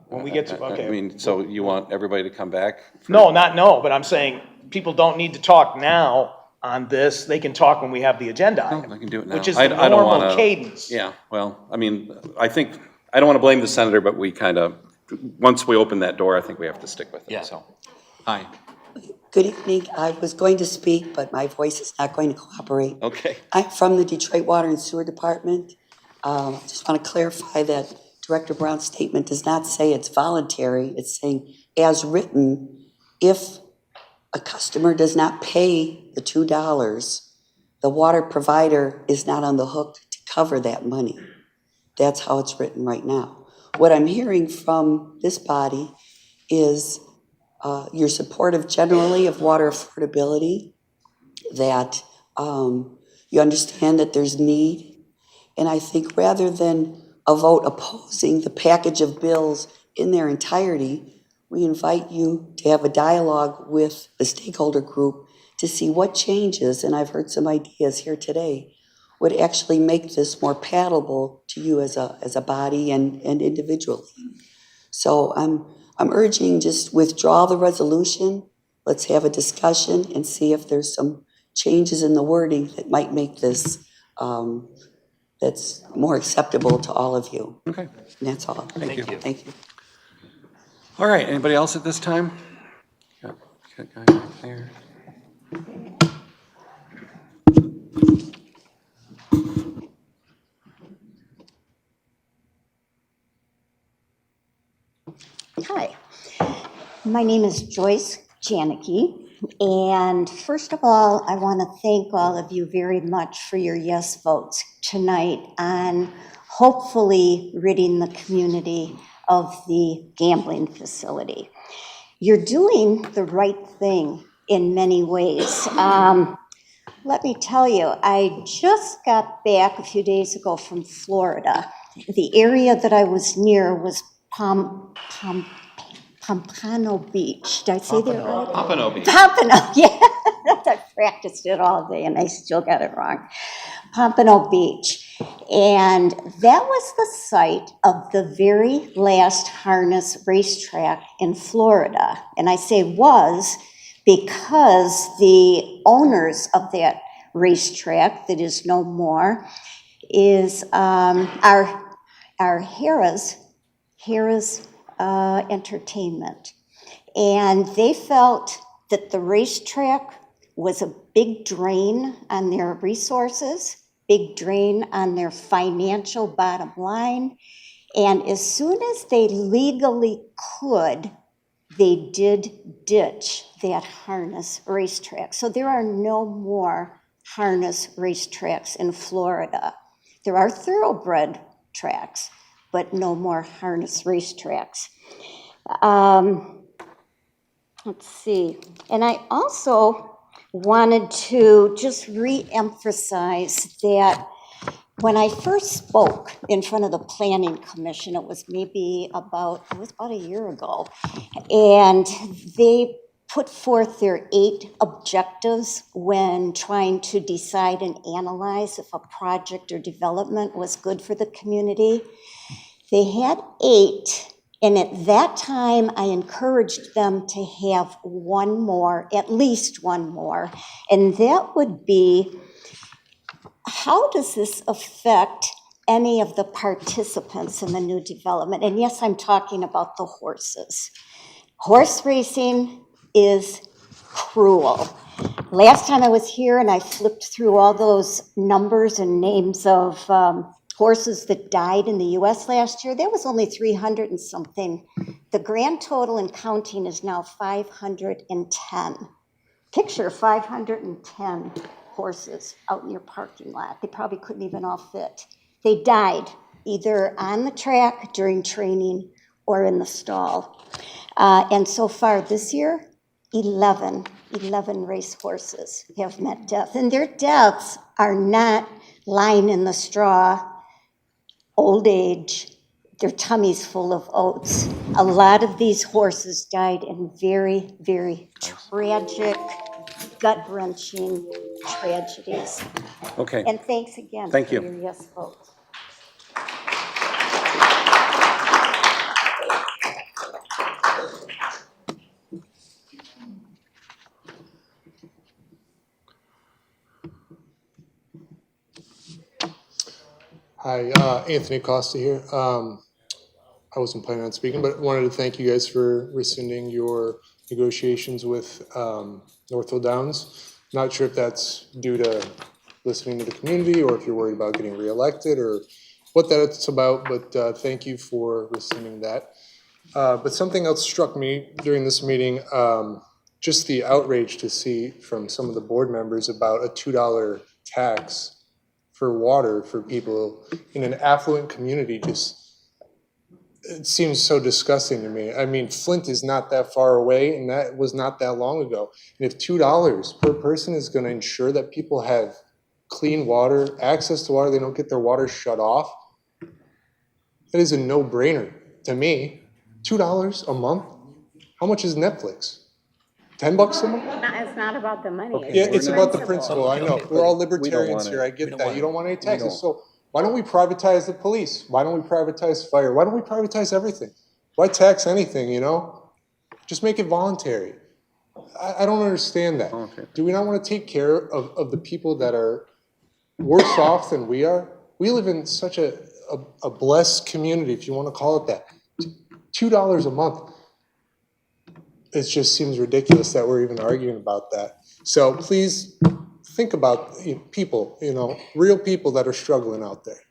When we get to, okay. I mean, so you want everybody to come back? No, but I'm saying, people don't need to talk now on this, they can talk when we have the agenda No, item. I can do it now. Which is I the don't normal wanna- cadence. Yeah, well, I mean, I think, I don't wanna blame the senator, but we kinda, once we open that door, I think we have to stick with Yeah. it, so. Hi, Good evening. I was going to speak, but my voice is not going to cooperate. okay. I'm from the Detroit Water and Sewer Department. Just want to clarify that Director Brown's statement does not say it's voluntary. It's saying, as written, if a customer does not pay the $2, the water provider is not on the hook to cover that money. That's how it's written right now. What I'm hearing from this body is you're supportive generally of water affordability, that you understand that there's need. And I think rather than a vote opposing the package of bills in their entirety, we invite you to have a dialogue with the stakeholder group to see what changes, and I've heard some ideas here today, would actually make this more palatable to you as a body and individually. So I'm urging just withdraw the resolution. Let's have a discussion and see if there's some changes in the wording that might make this that's more acceptable to all of you. Okay. And that's all. Thank you. Thank you. All right, anybody else at this time? Got a guy back there. Hi, my name is Joyce Janicki, and first of all, I want to thank all of you very much for your yes votes tonight on hopefully ridding the community of the gambling facility. You're doing the right thing in many ways. Let me tell you, I just got back a few days ago from Florida. The area that I was near was Pompano Beach. Did I say that right? Pompano Beach. Pompano, yeah. I practiced it all day and I still got it wrong. Pompano Beach. And that was the site of the very last harness racetrack in Florida. And I say was because the owners of that racetrack that is no more is our Harrah's Entertainment. And they felt that the racetrack was a big drain on their resources, big drain on their financial bottom line. And as soon as they legally could, they did ditch that harness racetrack. So there are no more harness racetracks in Florida. There are thoroughbred tracks, but no more harness racetracks. Let's see. And I also wanted to just re-emphasize that when I first spoke in front of the Planning Commission, it was about a year ago, and they put forth their 8 objectives when trying to decide and analyze if a project or development was good for the community. They had 8, and at that time, I encouraged them to have one more, at least one more, and that would be, how does this affect any of the participants in the new development? And yes, I'm talking about the horses. Horse racing is cruel. Last time I was here and I flipped through all those numbers and names of horses that died in the US last year, there was only 300 and something. The grand total in counting is now 510. Picture 510 horses out in your parking lot. They probably couldn't even all fit. They died either on the track during training or in the stall. And so far this year, 11 race horses have met death. And their deaths are not lying in the straw, old age, their tummies full of oats. A lot of these horses died in very, very tragic, gut-wrenching tragedies. Okay. And thanks again Thank for you. your yes votes. Hi, Anthony Costa here. I wasn't planning on speaking, but wanted to thank you guys for rescinding your negotiations with Northville Downs. Not sure if that's due to listening to the community or if you're worried about getting reelected or what that's about, but thank you for rescinding that. But something else struck me during this meeting, just the outrage to see from some of the board members about a $2 tax for water for people in an affluent community. It seems so disgusting to me. I mean, Flint is not that far away, and that was not that long ago. And if $2 per person is gonna ensure that people have clean water, access to water, they don't get their water shut off, that is a no-brainer to me. $2 a month? How much is Netflix? $10 a month? It's not about the money. Yeah, it's about the principle, I know. We're all libertarians here, I get that. You don't want any taxes, so why don't we privatize the police? Why don't we privatize fire? Why don't we privatize everything? Why tax anything, you know? Just make it voluntary. I don't understand that. Do we not want to take care of the people that are worse off than we are? We live in such a blessed community, if you want to call it that. $2 a month. It just seems ridiculous that we're even arguing about that. So please think about people, real people that are struggling out there.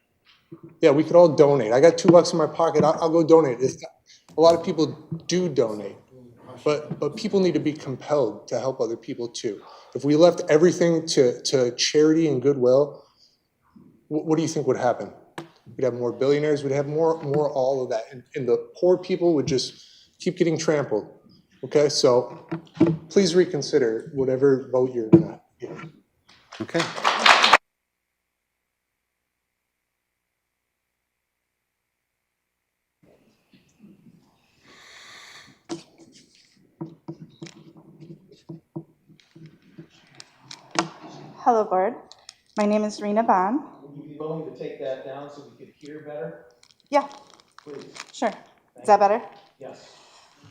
Yeah, we could all donate. I got $2 in my pocket. I'll go donate. A lot of people do donate, but people need to be compelled to help other people too. If we left everything to charity and goodwill, what do you think would happen? We'd have more billionaires. We'd have more all of that, and the poor people would just keep getting trampled. Okay, so please reconsider whatever vote you're gonna give. Okay. Hello, board. My name is Rena Bond. Would you be willing to take that down so we could hear better? Yeah, Please. sure. Is that better? Yes.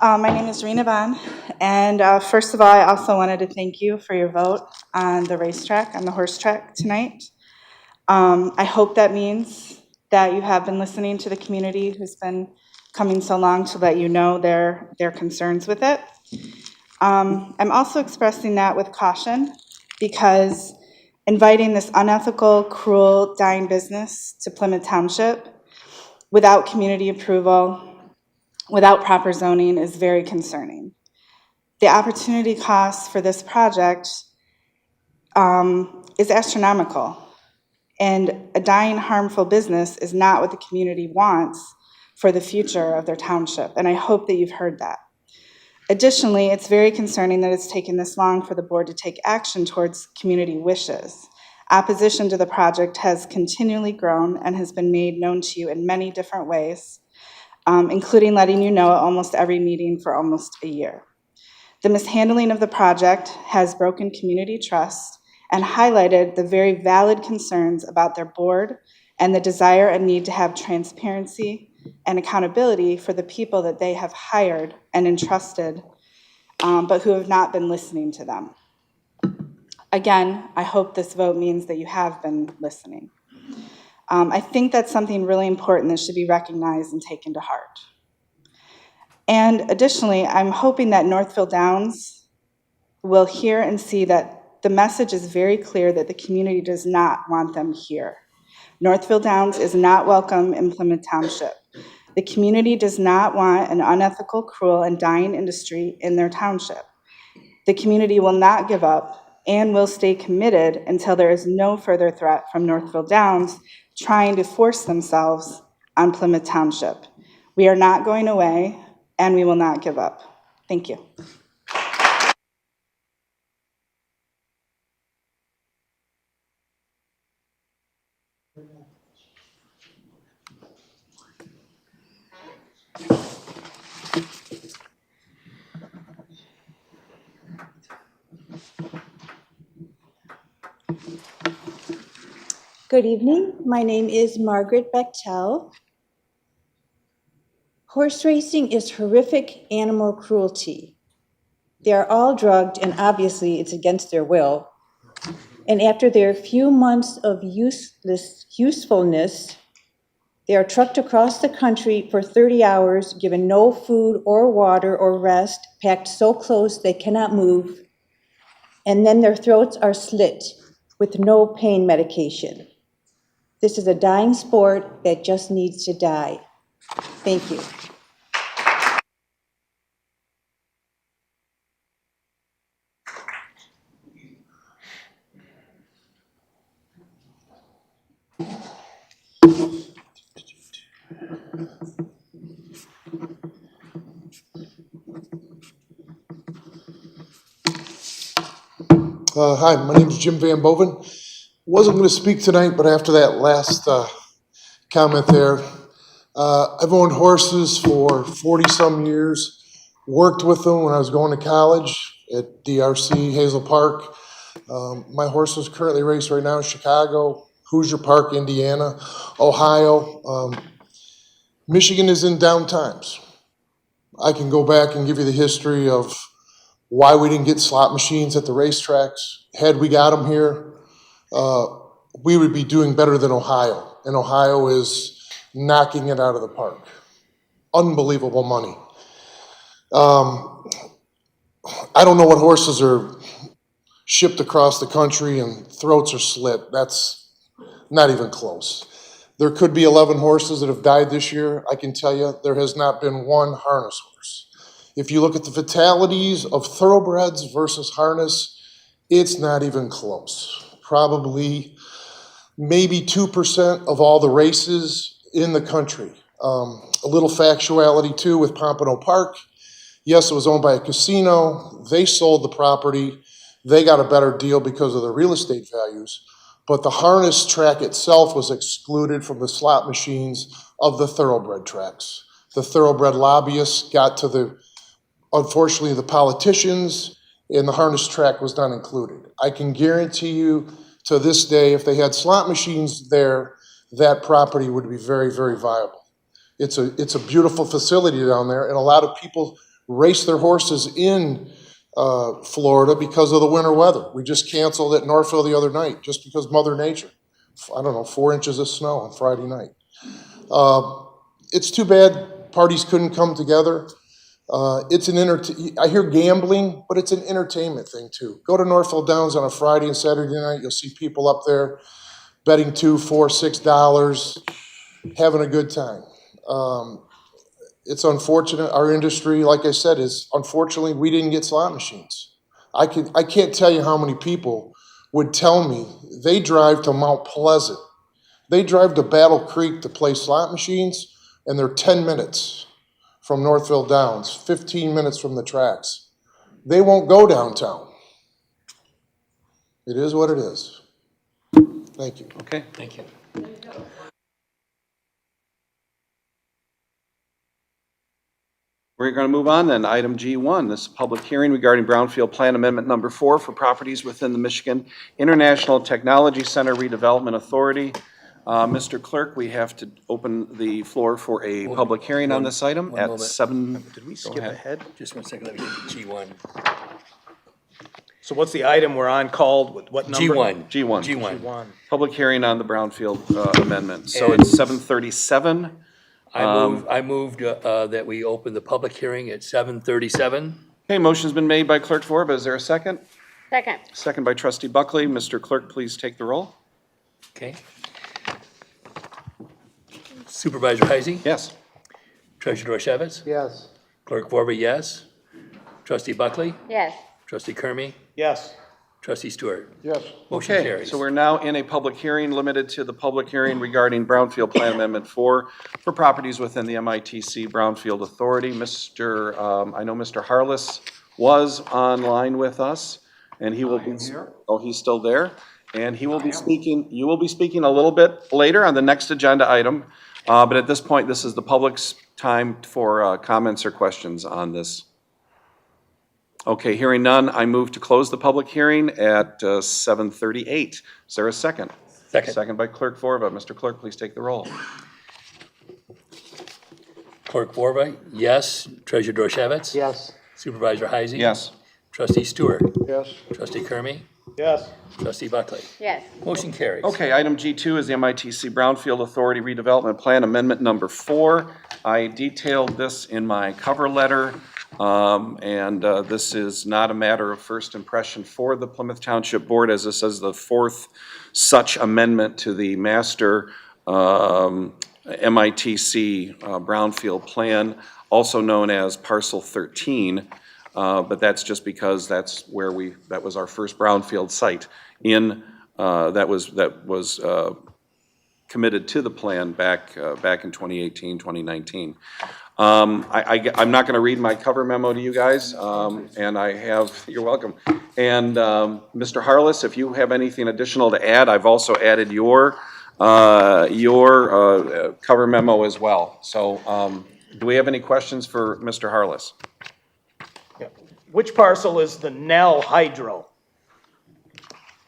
My name is Rena Bond, and first of all, I also wanted to thank you for your vote on the racetrack, on the horse track tonight. I hope that means that you have been listening to the community who's been coming so long to let you know their concerns with it. I'm also expressing that with caution because inviting this unethical, cruel, dying business to Plymouth Township without community approval, without proper zoning is very concerning. The opportunity cost for this project is astronomical. And a dying, harmful business is not what the community wants for the future of their township, and I hope that you've heard that. Additionally, it's very concerning that it's taken this long for the board to take action towards community wishes. Opposition to the project has continually grown and has been made known to you in many different ways, including letting you know at almost every meeting for almost a year. The mishandling of the project has broken community trust and highlighted the very valid concerns about their board and the desire and need to have transparency and accountability for the people that they have hired and entrusted, but who have not been listening to them. Again, I hope this vote means that you have been listening. I think that's something really important that should be recognized and taken to heart. And additionally, I'm hoping that Northville Downs will hear and see that the message is very clear that the community does not want them here. Northville Downs is not welcome in Plymouth Township. The community does not want an unethical, cruel, and dying industry in their township. The community will not give up and will stay committed until there is no further threat from Northville Downs trying to force themselves on Plymouth Township. We are not going away, and we will not give up. Thank you. Good evening. My name is Margaret Bechtel. Horse racing is horrific animal cruelty. They are all drugged, and obviously it's against their will. And after their few months of usefulness, they are trucked across the country for 30 hours, given no food or water or rest, packed so close they cannot move, and then their throats are slit with no pain medication. This is a dying sport that just needs to die. Thank you. Hi, my name is Jim Van Boven. Wasn't going to speak tonight, but after that last comment there, I've owned horses for 40-some years, worked with them when I was going to college at DRC, Hazel Park. My horses currently race right now in Chicago, Hoosier Park, Indiana, Ohio. Michigan is in down times. I can go back and give you the history of why we didn't get slot machines at the racetracks. Had we got them here, we would be doing better than Ohio. And Ohio is knocking it out of the park. Unbelievable money. I don't know what horses are shipped across the country and throats are slit. That's not even close. There could be 11 horses that have died this year. I can tell you there has not been one harness horse. If you look at the fatalities of thoroughbreds versus harness, it's not even close. Probably maybe 2% of all the races in the country. A little factuality too with Pompano Park. Yes, it was owned by a casino. They sold the property. They got a better deal because of the real estate values. But the harness track itself was excluded from the slot machines of the thoroughbred tracks. The thoroughbred lobbyists got to the, unfortunately, the politicians, and the harness track was not included. I can guarantee you to this day, if they had slot machines there, that property would be very, very viable. It's a beautiful facility down there, and a lot of people race their horses in Florida because of the winter weather. We just canceled at Northville the other night just because Mother Nature. I don't know, 4 inches of snow on Friday night. It's too bad parties couldn't come together. It's I hear gambling, but it's an entertainment thing too. Go to Northville Downs on a Friday and Saturday night. You'll see people up there betting $2, $4, $6, having a good time. It's unfortunate. Our industry, like I said, is unfortunately we didn't get slot machines. I can't tell you how many people would tell me they drive to Mount Pleasant. They drive to Battle Creek to play slot machines, and they're 10 minutes from Northville Downs, 15 minutes from the tracks. They won't go downtown. It is what it is. Thank you. Okay. Thank you. We're going to move on then. Item G1, this is a public hearing regarding Brownfield Plan Amendment Number 4 for properties within the Michigan International Technology Center Redevelopment Authority. Mr. Clerk, we have to open the floor for a public hearing on this item at 7. Did we skip ahead? Just 1 second, let me get to G1. So what's the item we're on called? What number? G1. G1. G1. Public hearing on the Brownfield amendment. So it's 7:37. I moved that we open the public hearing at 7:37. Okay, motion's been made by Clerk Vorba. Is there a second? Second. Second by Trustee Buckley. Mr. Clerk, please take the roll. Okay. Supervisor Heisey? Yes. Treasurer Dorshevitz? Yes. Clerk Vorba, yes. Trustee Buckley? Yes. Trustee Kermy? Yes. Trustee Stewart? Yes. Motion Okay, carries. so we're now in a public hearing limited to the public hearing regarding Brownfield Plan Amendment 4 for properties within the MITC Brownfield Authority. I know Mr. Harless was online with us, and he will be. Oh, he's still there, and he will be speaking. You will be speaking a little bit later on the next agenda item, but at this point, this is the public's time for comments or questions on this. Okay, hearing none, I move to close the public hearing at 7:38. Is there a second? Second. Second by Clerk Vorba. Mr. Clerk, please take the roll. Clerk Vorba, yes. Treasurer Dorshevitz? Yes. Supervisor Heisey? Yes. Trustee Stewart? Yes. Trustee Kermy? Yes. Trustee Buckley? Yes. Motion carries. Okay, item G2 is the MITC Brownfield Authority Redevelopment Plan Amendment Number 4. I detailed this in my cover letter, and this is not a matter of first impression for the Plymouth Township Board, as this is the fourth such amendment to the master MITC Brownfield Plan, also known as Parcel 13. But that's just because that was our first brownfield site that was committed to the plan back in 2018, 2019. I'm not going to read my cover memo to you guys, and you're welcome. And Mr. Harless, if you have anything additional to add, I've also added your cover memo as well. So do we have any questions for Mr. Harless? Which parcel is the Nell Hydro?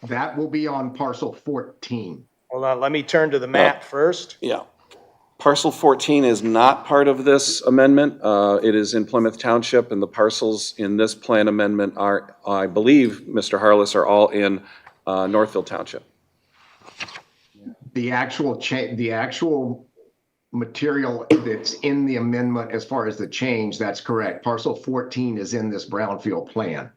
That will be on parcel 14. Hold on, let me turn to the map first. Yeah. Parcel 14 is not part of this amendment. It is in Plymouth Township, and the parcels in this plan amendment are, I believe, Mr. Harless, are all in Northville Township. The actual material that's in the amendment as far as the change, that's correct. Parcel 14 is in this brownfield plan.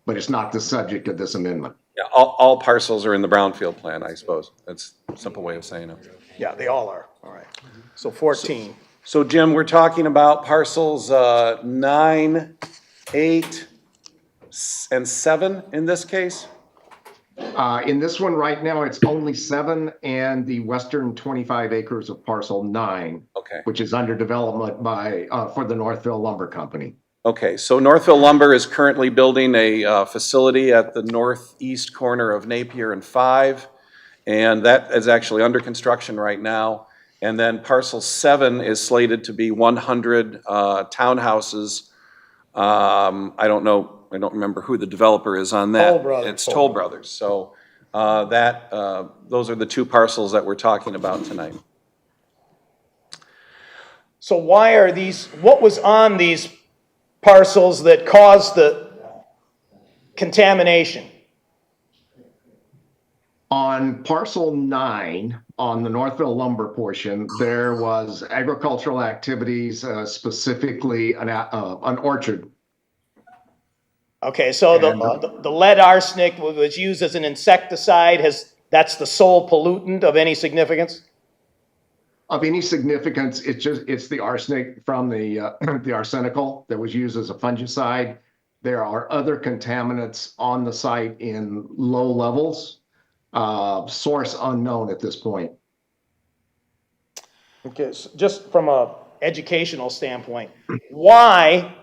But it's not the subject of this amendment. Yeah, all parcels are in the brownfield plan, I suppose. That's a simple way of saying it. Yeah, they all are. All right. So 14. So Jim, we're talking about parcels 9, 8, and 7 in this case? In this one right now, it's only 7 and the western 25 acres of parcel 9, okay, which is under development for the Northville Lumber Company. Okay, so Northville Lumber is currently building a facility at the northeast corner of Napier and 5, and that is actually under construction right now. And then parcel 7 is slated to be 100 townhouses. I don't remember who the developer is on that. Toll Brothers. It's Toll Brothers. So those are the two parcels that we're talking about tonight. So what was on these parcels that caused the contamination? On parcel 9, on the Northville Lumber portion, there was agricultural activities, specifically an orchard. Okay, so the lead arsenic was used as an insecticide. That's the sole pollutant of any significance? Of any significance, it's the arsenic from the arsenical that was used as a fungicide. There are other contaminants on the site in low levels, source unknown at this point. Okay, so just from a educational standpoint, why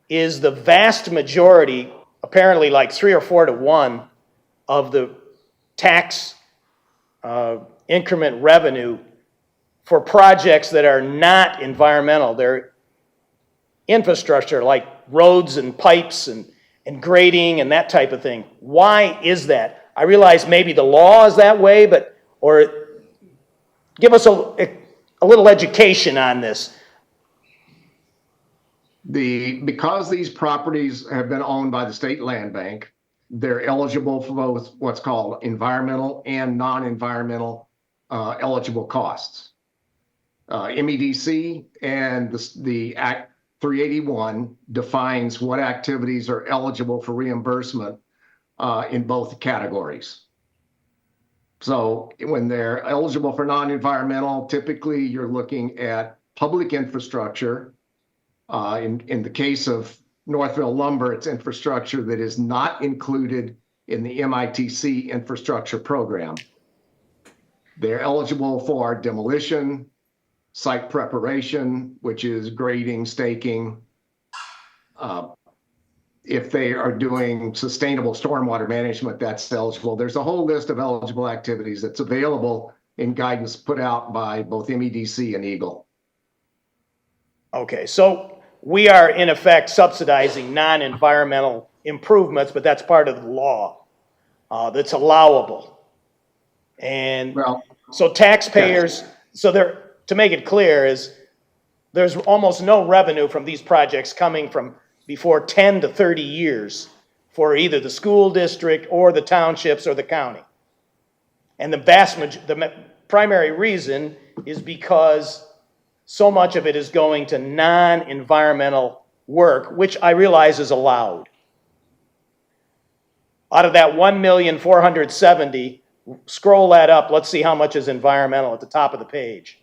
is the vast majority, apparently like 3 or 4 to 1, of the tax increment revenue for projects that are not environmental? They're infrastructure like roads and pipes and grading and that type of thing. Why is that? I realize maybe the law is that way, but, or give us a little education on this. Because these properties have been owned by the state land bank, they're eligible for both what's called environmental and non-environmental eligible costs. MEDC and the Act 381 defines what activities are eligible for reimbursement in both categories. So when they're eligible for non-environmental, typically you're looking at public infrastructure. In the case of Northville Lumber, it's infrastructure that is not included in the MITC infrastructure program. They're eligible for demolition, site preparation, which is grading, staking. If they are doing sustainable stormwater management, that's eligible. There's a whole list of eligible activities that's available in guidance put out by both MEDC and Eagle. Okay, so we are in effect subsidizing non-environmental improvements, but that's part of the law that's allowable. And so taxpayers, so they're, to make it clear, is there's almost no revenue from these projects coming from before 10 to 30 years for either the school district or the townships or the county. And the primary reason is because so much of it is going to non-environmental work, which I realize is allowed. Out of that 1,470,000, scroll that up, let's see how much is environmental at the top of the page.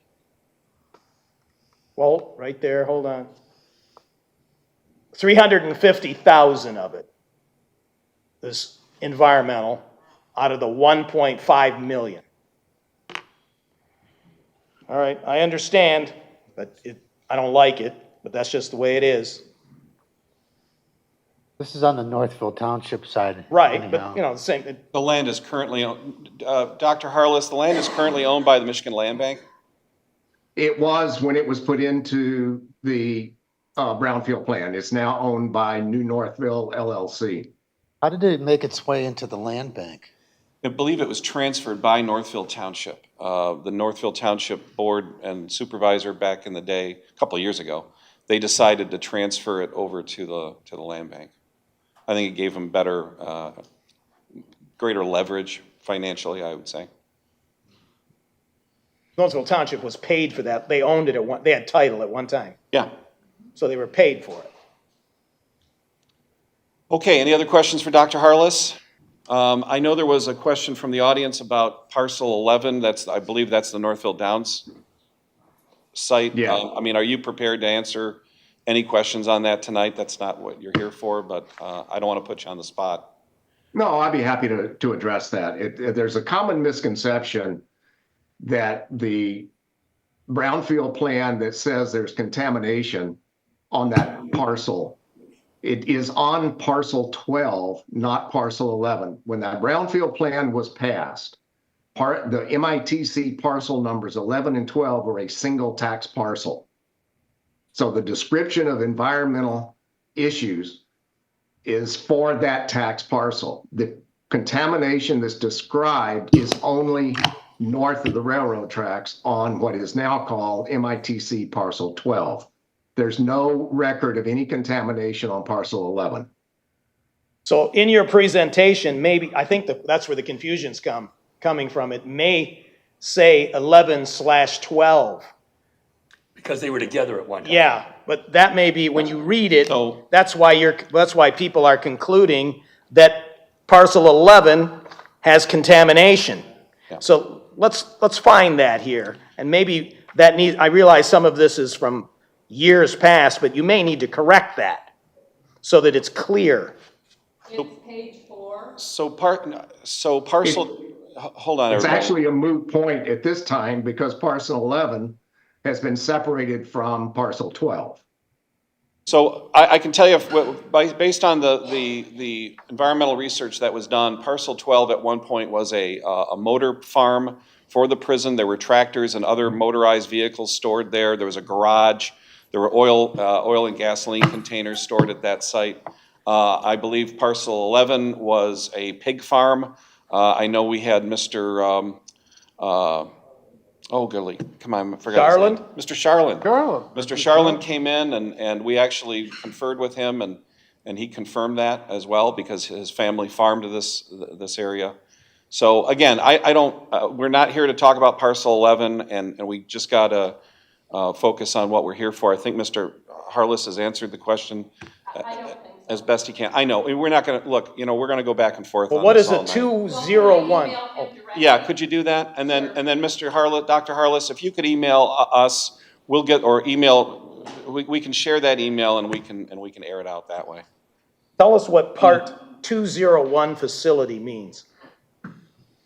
Well, right there, hold on. 350,000 of it is environmental out of the 1.5 million. All right, I understand, but I don't like it, but that's just the way it is. This is on the Northville Township side. Right, but you know, the same. The land is currently, Dr. Harless, the land is currently owned by the Michigan Land Bank? It was when it was put into the Brownfield plan. It's now owned by New Northville LLC. How did it make its way into the land bank? I believe it was transferred by Northville Township. The Northville Township Board and Supervisor back in the day, a couple of years ago, they decided to transfer it over to the land bank. I think it gave them better, greater leverage financially, I would say. Northville Township was paid for that. They owned it they had title at one time. Yeah. So they were paid for it. Okay, any other questions for Dr. Harless? I know there was a question from the audience about parcel 11. I believe that's the Northville Downs site. Yeah. I mean, are you prepared to answer any questions on that tonight? That's not what you're here for, but I don't want to put you on the spot. No, I'd be happy to address that. There's a common misconception that the Brownfield plan that says there's contamination on that parcel. It is on parcel 12, not parcel 11. When that Brownfield plan was passed, the MITC parcel numbers 11 and 12 were a single tax parcel. So the description of environmental issues is for that tax parcel. The contamination that's described is only north of the railroad tracks on what is now called MITC parcel 12. There's no record of any contamination on parcel 11. So in your presentation, maybe, I think that's where the confusion's coming from. It may say 11/12. Because they were together at one time. Yeah, but that may be, when you read it, that's why people are concluding that parcel 11 has contamination. Yeah. So let's find that here. And maybe I realize some of this is from years past, but you may need to correct that. so that it's clear. It's page 4. So parcel, hold on, It's everybody. actually a moot point at this time because parcel 11 has been separated from parcel 12. So I can tell you, based on the environmental research that was done, parcel 12 at one point was a motor farm for the prison. There were tractors and other motorized vehicles stored there. There was a garage. There were oil and gasoline containers stored at that site. I believe parcel 11 was a pig farm. I know we had Mr. Oh, golly, come on, I forgot his name. Mr. Charlin. Mr. Charlin came in and we actually conferred with him and he confirmed that as well because his family farmed this area. So again, I don't, we're not here to talk about parcel 11 and we just gotta focus on what we're here for. I think Mr. Harless has answered the question as best he can. I know, we're not gonna, look, we're gonna go back and forth on What this is all a night. 201? Oh. Yeah, could you do that? And then Mr. Harless, Dr. Harless, if you could email us, we'll get, or email, we can share that email and we can air it out that way. Tell us what part 201 facility means.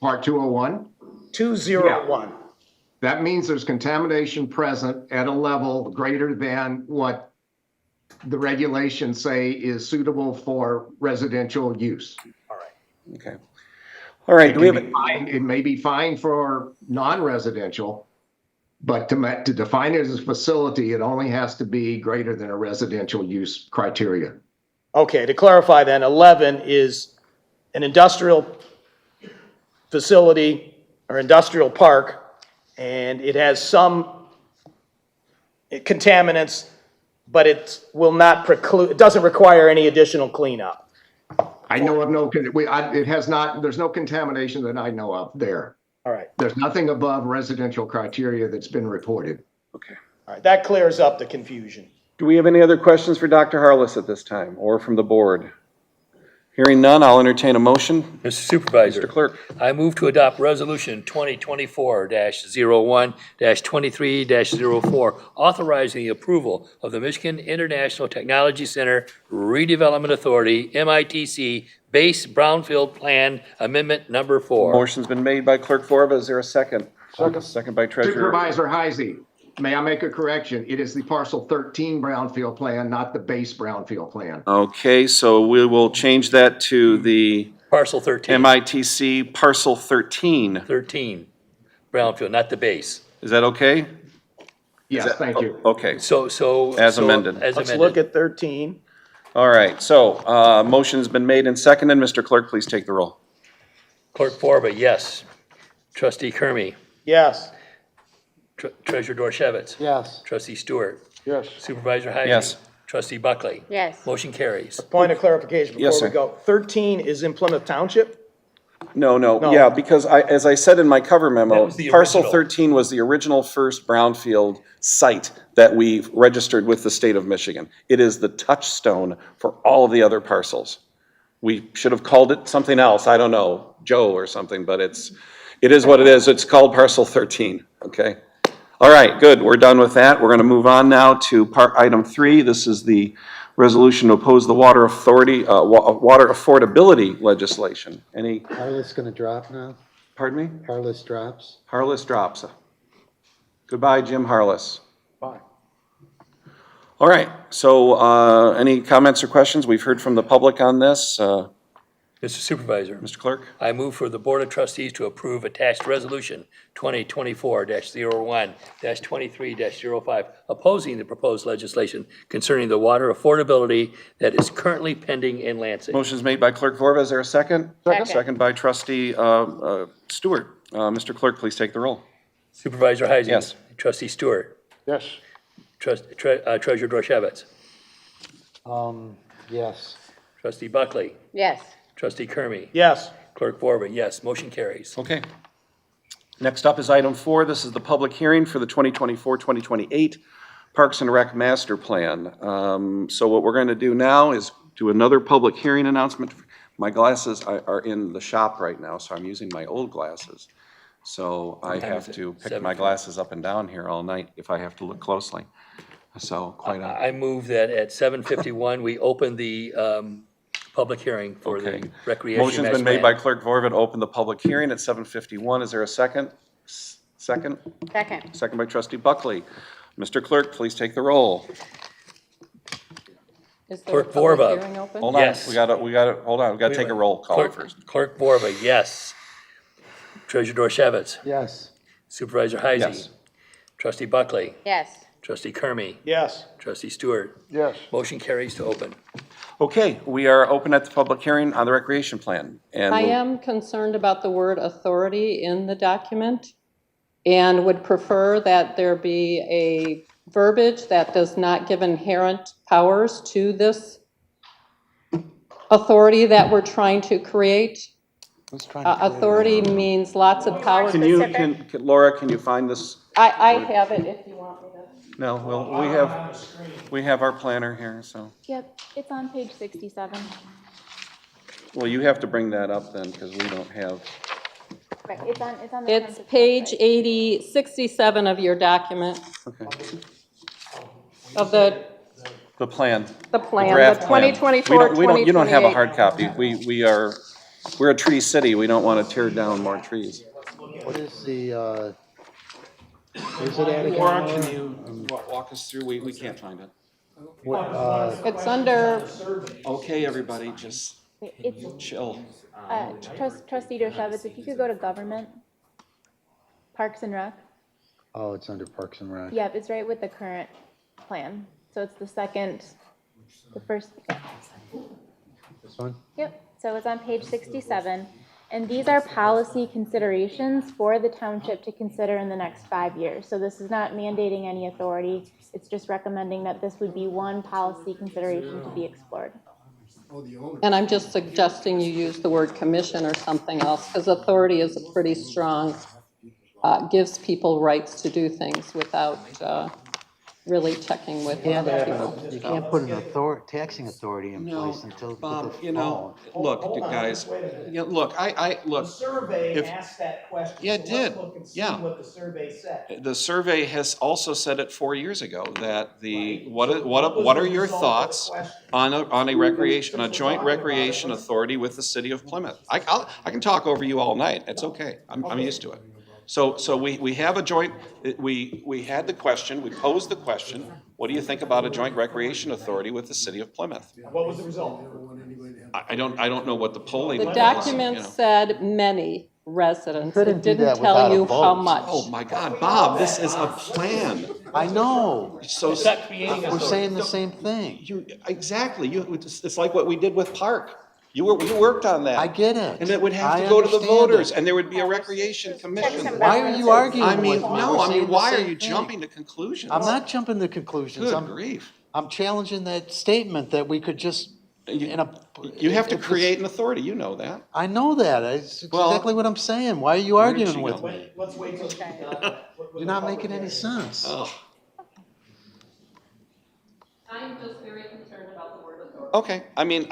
Part 201? 201. That means there's contamination present at a level greater than what the regulations say is suitable for residential use. All right. Okay. All right. It may be fine for non-residential, but to define it as a facility, it only has to be greater than a residential use criteria. Okay, to clarify then, 11 is an industrial facility or industrial park, and it has some contaminants, but it will not preclude, it doesn't require any additional cleanup. I know of no, it has not, there's no contamination that I know of there. All right. There's nothing above residential criteria that's been reported. Okay. All right, that clears up the confusion. Do we have any other questions for Dr. Harless at this time or from the board? Hearing none, I'll entertain a motion. Mr. Supervisor. Mr. Clerk. I move to adopt Resolution 2024-01-23-04, authorizing the approval of the Michigan International Technology Center Redevelopment Authority, MITC, Base Brownfield Plan Amendment Number 4. Motion's been made by Clerk Vorba. Is there a second? Second by Treasurer. Supervisor Heisey, may I make a correction? It is the parcel 13 Brownfield plan, not the base Brownfield plan. Okay, so we will change that to the Parcel 13. MITC Parcel 13. 13, Brownfield, not the base. Is that okay? Yes, thank you. Okay. As amended. Let's look at 13. All right, so motion's been made and seconded. Mr. Clerk, please take the roll. Clerk Vorba, yes. Trustee Kermy. Yes. Treasurer Dorchevitz. Yes. Trustee Stewart. Yes. Supervisor Heisey. Yes. Trustee Buckley. Yes. Motion carries. Point of clarification Yes, before we sir. go. 13 is in Plymouth Township? No, No. yeah, because as I said in my cover That memo, was the parcel original. 13 was the original first brownfield site that we registered with the state of Michigan. It is the touchstone for all of the other parcels. We should have called it something else, I don't know, Joe or something, but it is what it is. It's called parcel 13, okay? All right, good, we're done with that. We're gonna move on now to item 3. This is the resolution to oppose the water authority, water affordability legislation. Any, Harless gonna drop now? pardon me? Harless drops? Harless drops. Goodbye, Jim Harless. Bye. All right, so any comments or questions? We've heard from the public on this. Mr. Supervisor. Mr. Clerk? I move for the Board of Trustees to approve attached resolution 2024-01-23-05, opposing the proposed legislation concerning the water affordability that is currently pending in Lansing. Motion's made by Clerk Vorba. Is there a second? Second. Second by Trustee Stewart. Mr. Clerk, please take the roll. Supervisor Heisey. Yes. Trustee Stewart. Yes. Treasurer Dorchevitz. Yes. Trustee Buckley. Yes. Trustee Kermy. Yes. Clerk Vorba, yes. Motion carries. Okay. Next up is item 4. This is the public hearing for the 2024-2028 Parks and Rec Master Plan. So what we're going to do now is do another public hearing announcement. My glasses are in the shop right now, so I'm using my old glasses. So I have to pick my glasses up and down here all night if I have to look closely. So quite a, I move that at 7:51, we open the public hearing for okay. the recreation. Motion's been made by Clerk Vorva to open the public hearing at 7:51. Is there a second? Second? Second. Second by Trustee Buckley. Mr. Clerk, please take the roll. Is there a Clerk public Vorba. hearing open? Hold on, Yes. we gotta, hold on, we gotta take a roll call first. Clerk Vorba, yes. Treasurer Dorchevitz. Yes. Supervisor Heisey. Yes. Trustee Buckley. Yes. Trustee Kermy. Yes. Trustee Stewart. Yes. Motion carries to open. Okay, we are open at the public hearing on the recreation plan. And I we'll- am concerned about the word authority in the document and would prefer that there be a verbiage that does not give inherent powers to this authority that we're trying to create. Authority means lots of powers. Can Laura, can you find this? I have it if you want me to. No, well, we have our planner here, so. Yep, it's on page 67. Well, you have to bring that up then, because we don't have. Right, it's on the It's page 67 of your document. Okay. Of the plan. The plan, draft the plan. 2024, You don't have a 2028. hard copy. We're a tree city. We don't want to tear down more trees. What is the, where's it at again? Laura, can you walk us through? We can't find it. It's under, Okay, everybody, just It's, chill. Trustee Dershowitz, if you could go to government, Parks and Rec. Oh, it's under Parks and Rec. Yep, it's right with the current plan. So it's the first. This one? Yep, so it's on page 67. And these are policy considerations for the township to consider in the next 5 years. So this is not mandating any authority. It's just recommending that this would be one policy consideration to be explored. and I'm just suggesting you use the word commission or something else, because authority is a pretty strong, gives people rights to do things without really checking with other people. You can't put an taxing authority in place until. Bob, look, guys, look. The survey asked that question. Yeah, it so let's did. look and see Yeah. what the survey said. The survey has also said it 4 years ago that what are your thoughts on a joint recreation authority with the city of Plymouth? I can talk over you all night. It's okay. I'm used to it. So we have a joint. We had the question. We posed the question. What do you think about a joint recreation authority with the city of Plymouth? What was the result? I don't know what the polling. The was, document said many residents. Couldn't It do didn't that tell without a you how vote. much. Oh my God, Bob! This is a plan. I know. So We're saying the same thing. Exactly. It's like what we did with Park. You worked on that. I get it. And it would have to I go to the understand voters, it. and there would be a recreation commission. Why are you arguing I mean, with me? no, We're I mean, saying the why are same you thing. jumping to conclusions? I'm not jumping to conclusions. Good grief. I'm challenging that statement that we could just, You have to create an authority, you know that. I know that. It's exactly what I'm saying. Why are you arguing with me? Let's wait till. You're not making any sense. Oh, I'm just very concerned about the word authority. okay. I mean,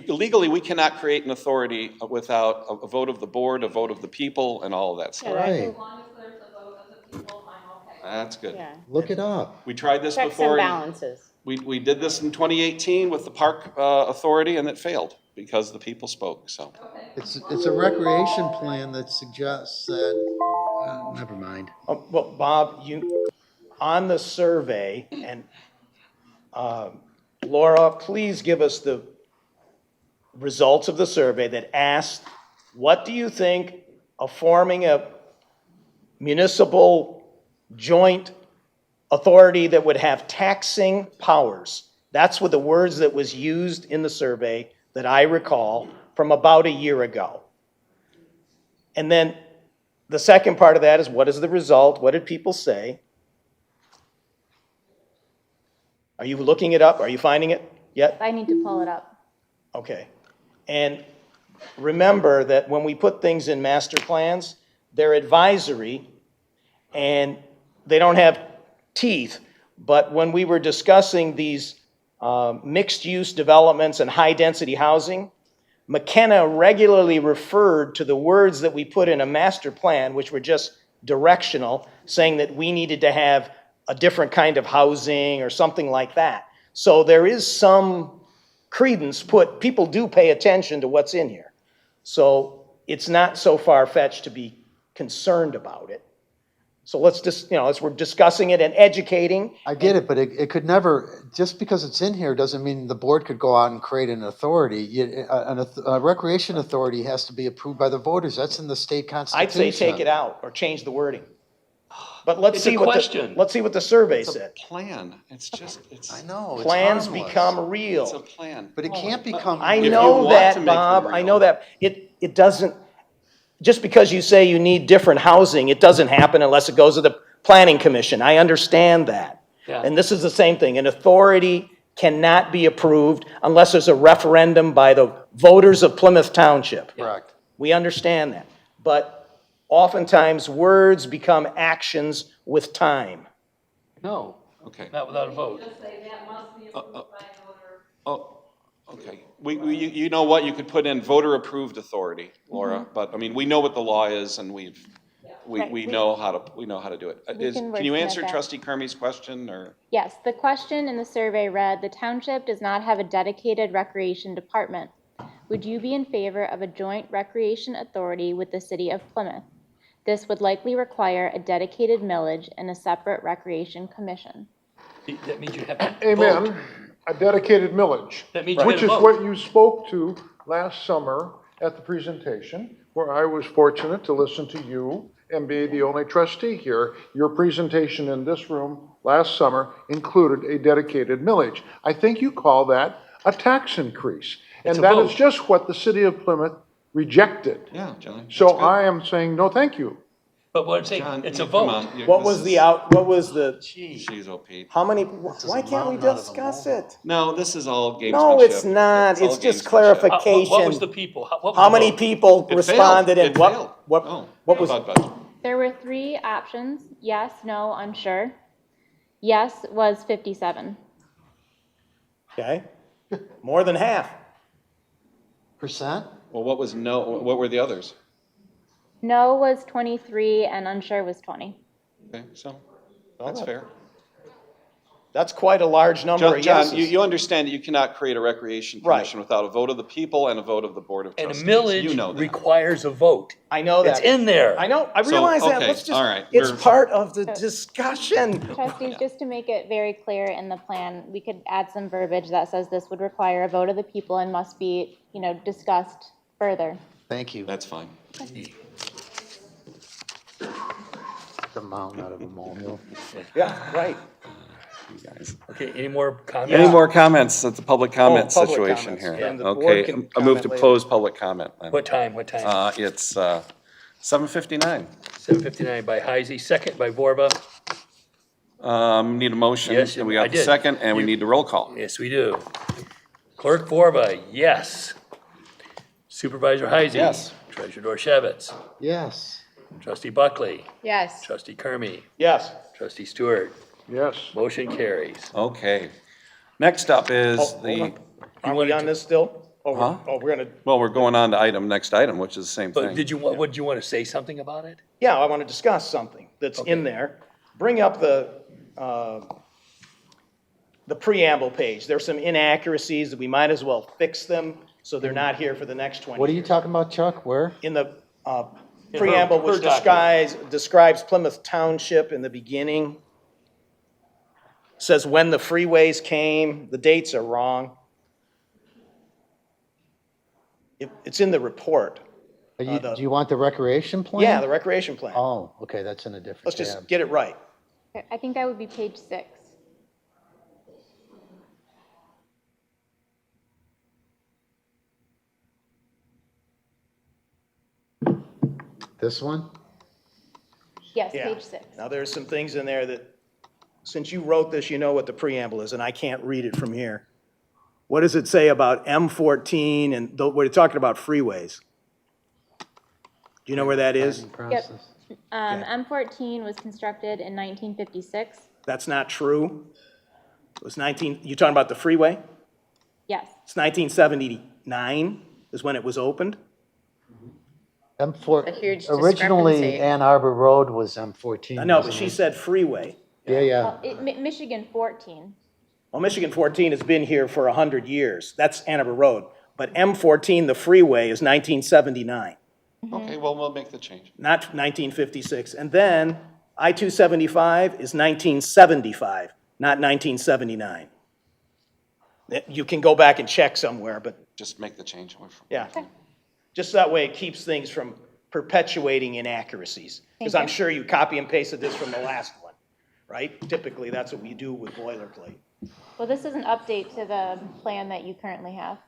legally, we cannot create an authority without a vote of the board, a vote of the people, and all of that stuff. Right. As long as there's a vote of the people, I'm okay. That's good. Yeah. Look it up. We tried this Checks before. and balances. We did this in 2018 with the park authority, and it failed because the people spoke, so. It's a recreation plan that suggests that, never mind. Well, Bob, on the survey, and Laura, please give us the results of the survey that asked, what do you think of forming a municipal joint authority that would have taxing powers? That's what the words that was used in the survey that I recall from about a year ago. And then the second part of that is, what is the result? What did people say? Are you looking it up? Are you finding it yet? I need to pull it up. Okay. And remember that when we put things in master plans, they're advisory and they don't have teeth. But when we were discussing these mixed-use developments and high-density housing, McKenna regularly referred to the words that we put in a master plan, which were just directional, saying that we needed to have a different kind of housing or something like that. So there is some credence put, people do pay attention to what's in here. So it's not so far-fetched to be concerned about it. So let's just, as we're discussing it and educating. I get it, but it could never, just because it's in here doesn't mean the board could go out and create an authority. A recreation authority has to be approved by the voters. That's in the state constitution. I'd say take it out or change the wording. But let's see what the survey said. Plan. It's just, I know. Plans become real. It's a plan. But it can't become. I know that, Bob. I know that. It doesn't, just because you say you need different housing, it doesn't happen unless it goes to the planning commission. I understand that. Yeah. And this is the same thing. An authority cannot be approved unless there's a referendum by the voters of Plymouth Township. Correct. We understand that. But oftentimes, words become actions with time. No. Okay. Not without a vote. Oh, okay. You know what, you could put in voter-approved authority, Laura, but, I mean, we know what the law is, and we know how to do it. Can you answer Trustee Kermey's question, or? Yes, the question in the survey read, the township does not have a dedicated recreation department. Would you be in favor of a joint recreation authority with the city of Plymouth? This would likely require a dedicated millage and a separate recreation commission. That means you have to Amen. vote. A dedicated millage. That means you which have to is vote. what you spoke to last summer at the presentation, where I was fortunate to listen to you and be the only trustee here. Your presentation in this room last summer included a dedicated millage. I think you call that a tax increase. And that is just what the city of Plymouth rejected. Yeah, John. So I am saying, no, thank you. But what I'm saying, John, it's a come vote. on. What was the, Jeez, oh, Pete. how many, why can't we discuss it? No, this is all gamesmanship. No, it's not. all It's just gamesmanship. clarification. What was the people? What was How the many vote? people It responded failed. and It what failed. what was? Bud. There were 3 options, yes, no, unsure. Yes was 57. Okay, more than half. Percent? Well, what was no, what were the others? No was 23 and unsure was 20. Okay, so, that's fair. That's quite a large number of John, yeses. you understand that you cannot create a recreation commission without a vote of the people and a vote of the board of And a trustees. millage You know that. requires a vote. I know that. It's in there. I know, I realize that. okay, Let's just, all right, it's we're- part of the discussion. Trustees, just to make it very clear in the plan, we could add some verbiage that says this would require a vote of the people and must be, discussed further. Thank you. That's fine. The mountain out of a molehill. Yeah, right. You guys. Okay, any more comments? Any more comments at the public comment public situation comments. here? And the board Okay, can I move to comment later. close public comment then. What time? It's 7:59. 7:59 by Heisey, second by Borba. Need a motion. Yes, And we I got the did. second, and we need the roll call. Yes, we do. Clerk Borba, yes. Supervisor Heisey. Yes. Treasurer Dorchevitz. Yes. Trustee Buckley. Yes. Trustee Kermy. Yes. Trustee Stewart. Yes. Motion carries. Okay. Next up is Hold the, on. Are we on this still? Huh? We're gonna, well, we're going on to next item, which is the same But thing. would you want to say something about it? yeah, I want to discuss something that's in there. Bring up the preamble page. There's some inaccuracies that we might as well fix them so they're not here for the next 20 What are you years. talking about, Chuck? Where? In the preamble, which describes Plymouth Township in the beginning, says when the freeways came, the dates are wrong. It's in the report. Do you want the recreation plan? Yeah, the recreation plan. Oh, okay, that's in a different Let's tab. just get it right. Okay, I think that would be page 6. This one? Yes, Yeah. page 6. Now, there's some things in there that, since you wrote this, you know what the preamble is, and I can't read it from here. What does it say about M14 and, we're talking about freeways? Do you know where that is? Yep. M14 was constructed in 1956. That's not true. It was you talking about the freeway? Yes. It's 1979 is when it was opened. A huge Originally, discrepancy. Ann Arbor Road was M14. I know, but wasn't she it? said freeway. Well, Michigan 14. Well, Michigan 14 has been here for 100 years. That's Ann Arbor Road. But M14, the freeway, is 1979, Okay, well, we'll make the change. not 1956. And then I-275 is 1975, not 1979. You can go back and check somewhere, but Just make the change. yeah. Just that way it keeps things from perpetuating inaccuracies. Because I'm sure you copy and pasted this from the last one, right? Typically, that's what we do with boilerplate. Well, this is an update to the plan that you currently have.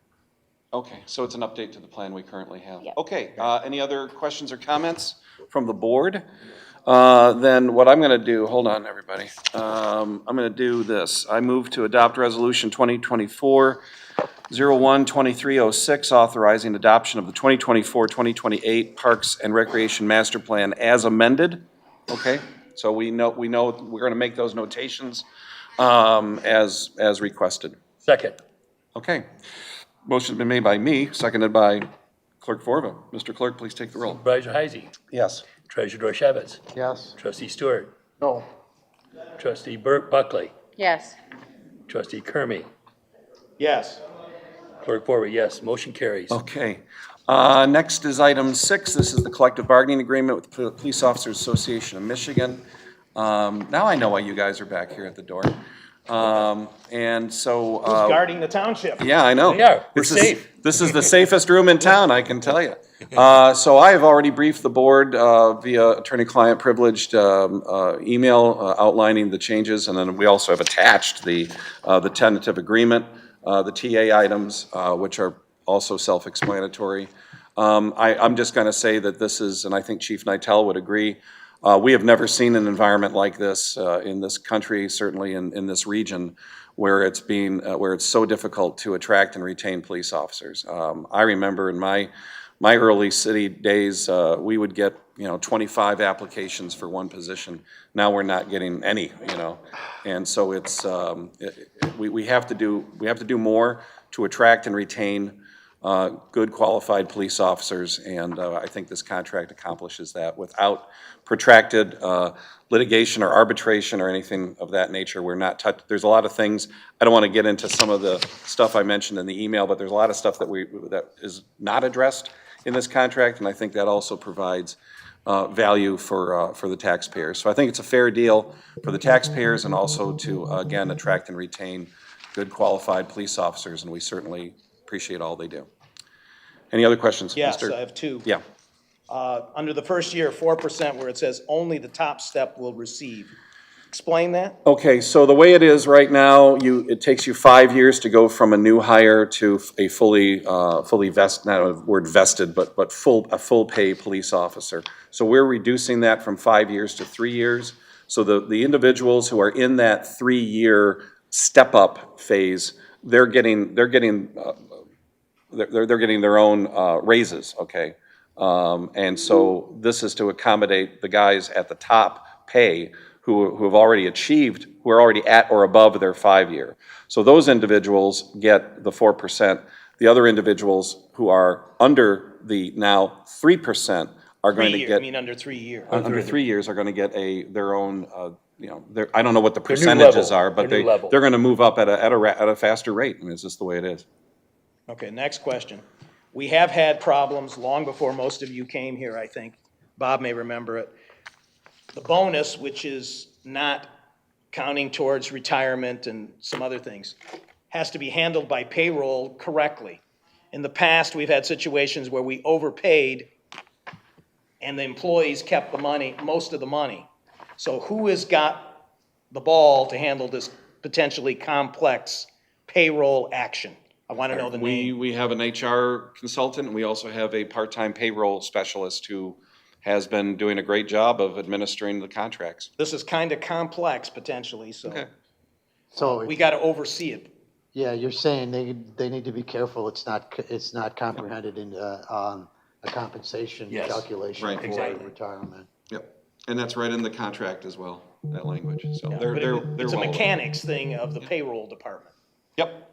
Okay, so it's an update to the plan we currently have. Yep. Okay, any other questions or comments from the board? Then what I'm gonna do, hold on, everybody. I'm gonna do this. I move to adopt resolution 2024-01-2306, authorizing adoption of the 2024-2028 Parks and Recreation Master Plan as amended. Okay, so we know we're gonna make those notations as requested. Second. Okay. Motion's been made by me, seconded by Clerk Forva. Mr. Clerk, please take the roll. Supervisor Heisey. Yes. Treasurer Dorchevitz. Yes. Trustee Stewart. No. Trustee Buckley. Yes. Trustee Kermy. Yes. Clerk Forward, yes. Motion carries. Okay. Next is item 6. This is the collective bargaining agreement with the Police Officers Association of Michigan. Now I know why you guys are back here at the door. And so. Who's guarding the township? Yeah, I know. Yeah, we're safe. This is the safest room in town, I can tell you. So I have already briefed the board via attorney-client privileged email outlining the changes, and then we also have attached the tentative agreement, the TA items, which are also self-explanatory. I'm just going to say that this is, and I think Chief Nitel would agree, we have never seen an environment like this in this country, certainly in this region, where it's so difficult to attract and retain police officers. I remember in my early city days, we would get 25 applications for one position. Now we're not getting any, and so it's we have to do more to attract and retain good qualified police officers, and I think this contract accomplishes that without protracted litigation or arbitration or anything of that nature. We're not there's a lot of things, I don't want to get into some of the stuff I mentioned in the email, but there's a lot of stuff that is not addressed in this contract, and I think that also provides value for the taxpayers. So I think it's a fair deal for the taxpayers and also to, again, attract and retain good qualified police officers, and we certainly appreciate all they do. Any other questions? Yes, Mr.? I have two. Yeah. Under the first year, 4%, where it says only the top step will receive. Explain that? Okay, so the way it is right now, it takes you 5 years to go from a new hire to a fully vested, not a word vested, but a full pay police officer. So we're reducing that from 5 years to 3 years. So the individuals who are in that 3-year step up phase, they're getting their own raises, okay? And so this is to accommodate the guys at the top pay who have already achieved, who are already at or above their 5-year. So those individuals get the 4%. The other individuals who are under the now 3% are going to get. I mean under 3 years. Under 3 years are going to get their own, I don't know what the percentages are, but they're going to move up at a faster rate. I mean, it's just the way it is. Okay, next question. We have had problems long before most of you came here, I think. Bob may remember it. The bonus, which is not counting towards retirement and some other things, has to be handled by payroll correctly. In the past, we've had situations where we overpaid and the employees kept the money, most of the money. So who has got the ball to handle this potentially complex payroll action? I want to know the name. We have an HR consultant, and we also have a part-time payroll specialist who has been doing a great job of administering the contracts. This is kind of complex potentially, so okay. So we got to oversee it. Yeah, you're saying they need to be careful. It's not comprehended in a compensation calculation for retirement. Yep, and that's right in the contract as well. That language. So it's a mechanics thing of the payroll department. Yep.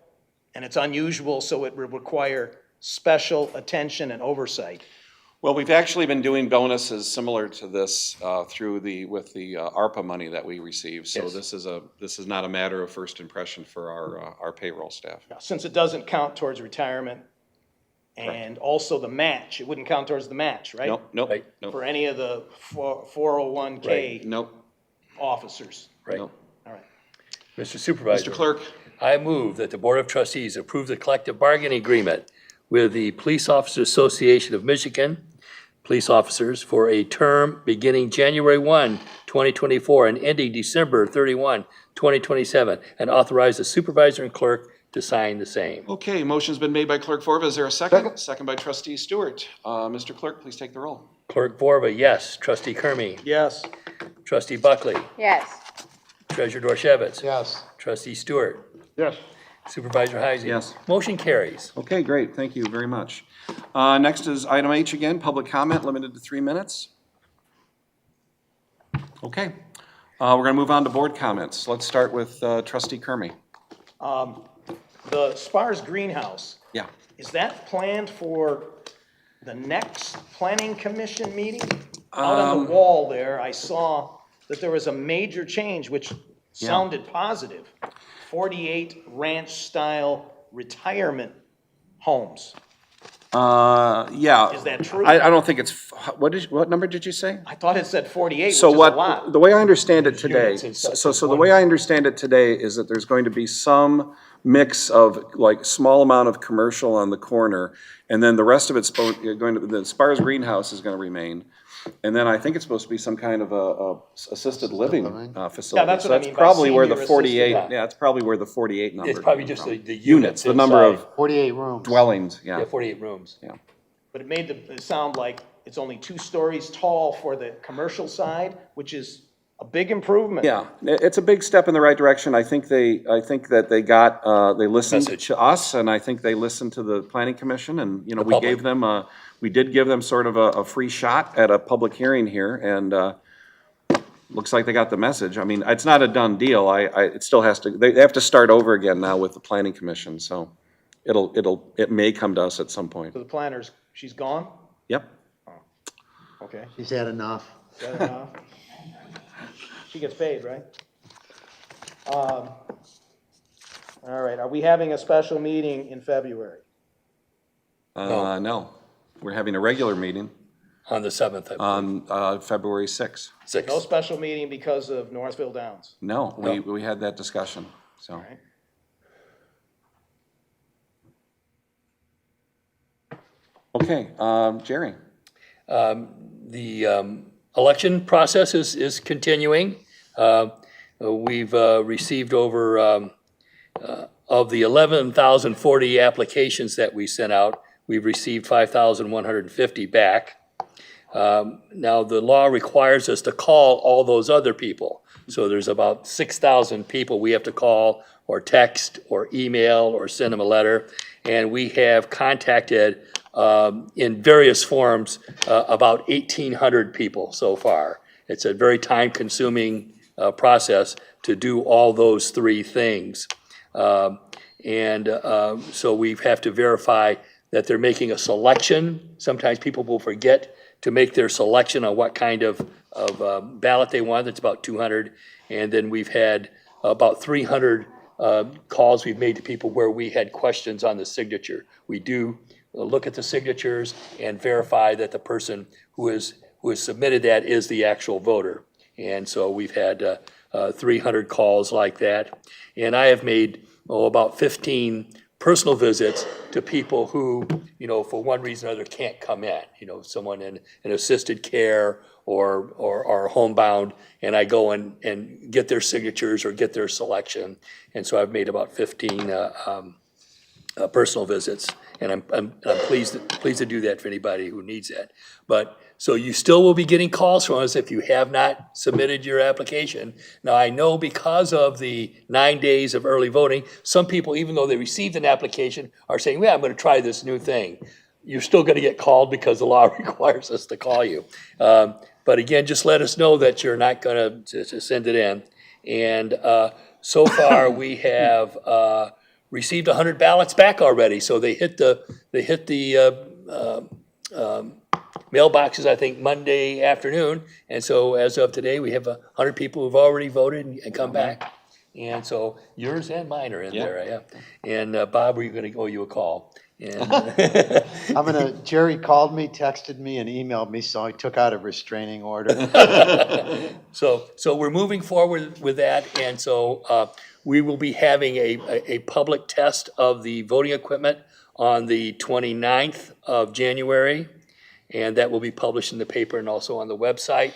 And it's unusual, so it would require special attention and oversight. Well, we've actually been doing bonuses similar to this with the ARPA money that we receive. So Yes. this is not a matter of first impression for our payroll staff. Since it doesn't count towards retirement and also the match, it wouldn't count towards the match, right? Nope. For any of the 401K Nope. officers. Right. Nope. All right. Mr. Supervisor. Mr. Clerk. I move that the Board of Trustees approve the collective bargaining agreement with the Police Officers Association of Michigan, police officers, for a term beginning January 1, 2024 and ending December 31, 2027, and authorize the supervisor and clerk to sign the same. Okay, motion's been made by Clerk Vorba. Is there a second? Second by Trustee Stewart. Mr. Clerk, please take the roll. Clerk Vorba, yes. Trustee Kermy. Yes. Trustee Buckley. Yes. Treasurer Dorchevitz. Yes. Trustee Stewart. Yes. Supervisor Heisey. Yes. Motion carries. Okay, great. Thank you very much. Next is item H again, public comment limited to 3 minutes. Okay, we're going to move on to board comments. Let's start with Trustee Kermy. The Spars Greenhouse. Yeah. Is that planned for the next planning commission meeting? Out on the wall there, I saw that there was a major change, which sounded positive. 48 ranch-style retirement homes. Yeah. Is that true? I don't think it's, what number did you say? I thought it said 48, which So is a lot. the way I understand it today, Units and stuff. so the way I understand it today is that there's going to be some mix of like small amount of commercial on the corner, and then the rest of it's going to, the Spars Greenhouse is going to remain. And then I think it's supposed to be some kind of a assisted living facility. Yeah, that's So what I mean by probably where the senior 48, assisted. yeah, it's probably where the 48 number. It's probably came just from. the Units, the number of inside. 48 rooms. dwellings, yeah. Yeah, 48 rooms. Yeah. But it made it sound like it's only 2 stories tall for the commercial side, which is a big improvement. Yeah, it's a big step in the right direction. I think that they listened Message. to us, and I think they listened to the planning commission, and, you know, The we public. gave them we did give them sort of a free shot at a public hearing here, and, looks like they got the message. I mean, it's not a done deal. It still has to, they have to start over again now with the planning commission, so it may come to us at some point. So the planners, she's gone? Yep. Okay. She's had enough. Is that enough? She gets paid, right? All right, are we having a special meeting in February? No, we're having a regular meeting On the 7th, I believe. on, February 6th. No special meeting because of Northville Downs? No, we had that discussion, so. All right. Okay, Jerry. The election process is continuing. We've received over, of the 11,040 applications that we sent out, we've received 5,150 back. Now, the law requires us to call all those other people. So there's about 6,000 people we have to call or text or email or send them a letter. And we have contacted in various forms about 1,800 people so far. It's a very time-consuming process to do all those 3 things. So we have to verify that they're making a selection. Sometimes people will forget to make their selection on what kind of ballot they want. That's about 200. And then we've had about 300 calls we've made to people where we had questions on the signature. We do look at the signatures and verify that the person who has submitted that is the actual voter. And so we've had 300 calls like that. And I have made about 15 personal visits to people who, you know, for one reason or other can't come in. You know, someone in assisted care or homebound, and I go and get their signatures or get their selection. And so I've made about 15 personal visits, and I'm pleased to do that for anybody who needs that. But so you still will be getting calls from us if you have not submitted your application. Now, I know because of the 9 days of early voting, some people, even though they received an application, are saying, "Yeah, I'm going to try this new thing." You're still going to get called because the law requires us to call you. But again, just let us know that you're not going to send it in. And so far, we have received 100 ballots back already. So they hit the mailboxes, I think, Monday afternoon. And so as of today, we have 100 people who've already voted and come back. And so yours and mine are in there, yeah. And Bob, we're gonna owe you a call. And Jerry called me, texted me, and emailed me, so I took out a restraining order. So we're moving forward with that, and so we will be having a public test of the voting equipment on the 29th of January, and that will be published in the paper and also on the website.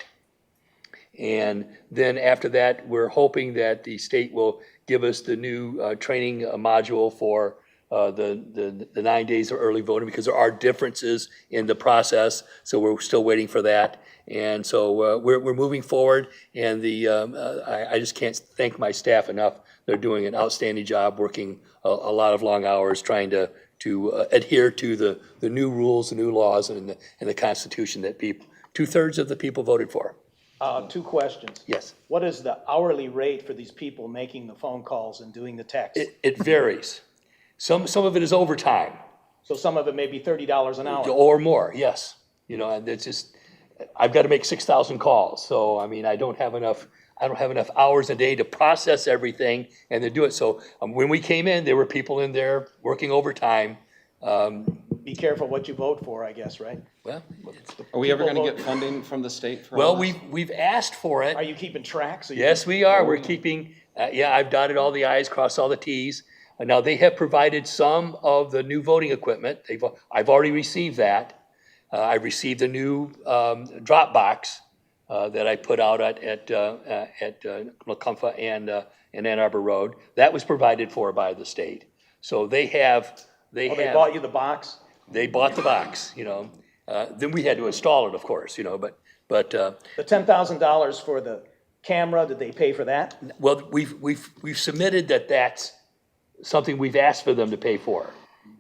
And then after that, we're hoping that the state will give us the new training module for the 9 days of early voting, because there are differences in the process, so we're still waiting for that. And so we're moving forward, and I just can't thank my staff enough. They're doing an outstanding job, working a lot of long hours, trying to adhere to the new rules, the new laws, and the Constitution that 2/3 of the people voted for. 2 questions. Yes. What is the hourly rate for these people making the phone calls and doing the text? It varies. Some of it is overtime. So some of it may be $30 an hour? Or more, yes. You know, and it's just, I've got to make 6,000 calls. So, I mean, I don't have enough hours a day to process everything and to do it. So when we came in, there were people in there working overtime. Be careful what you vote for, I guess, right? Well, Are we ever going to get funding from the state for all well, this? we've asked for it. Are you keeping track? Yes, we are. We're keeping, I've dotted all the i's, crossed all the t's. Now, they have provided some of the new voting equipment. I've already received that. I received a new drop box that I put out at Macomfa and Ann Arbor Road. That was provided for by the state. So they bought you the box? They bought the box, you know. Then we had to install it, of course, you know, but. The $10,000 for the camera, did they pay for that? Well, we've submitted that's something we've asked for them to pay for.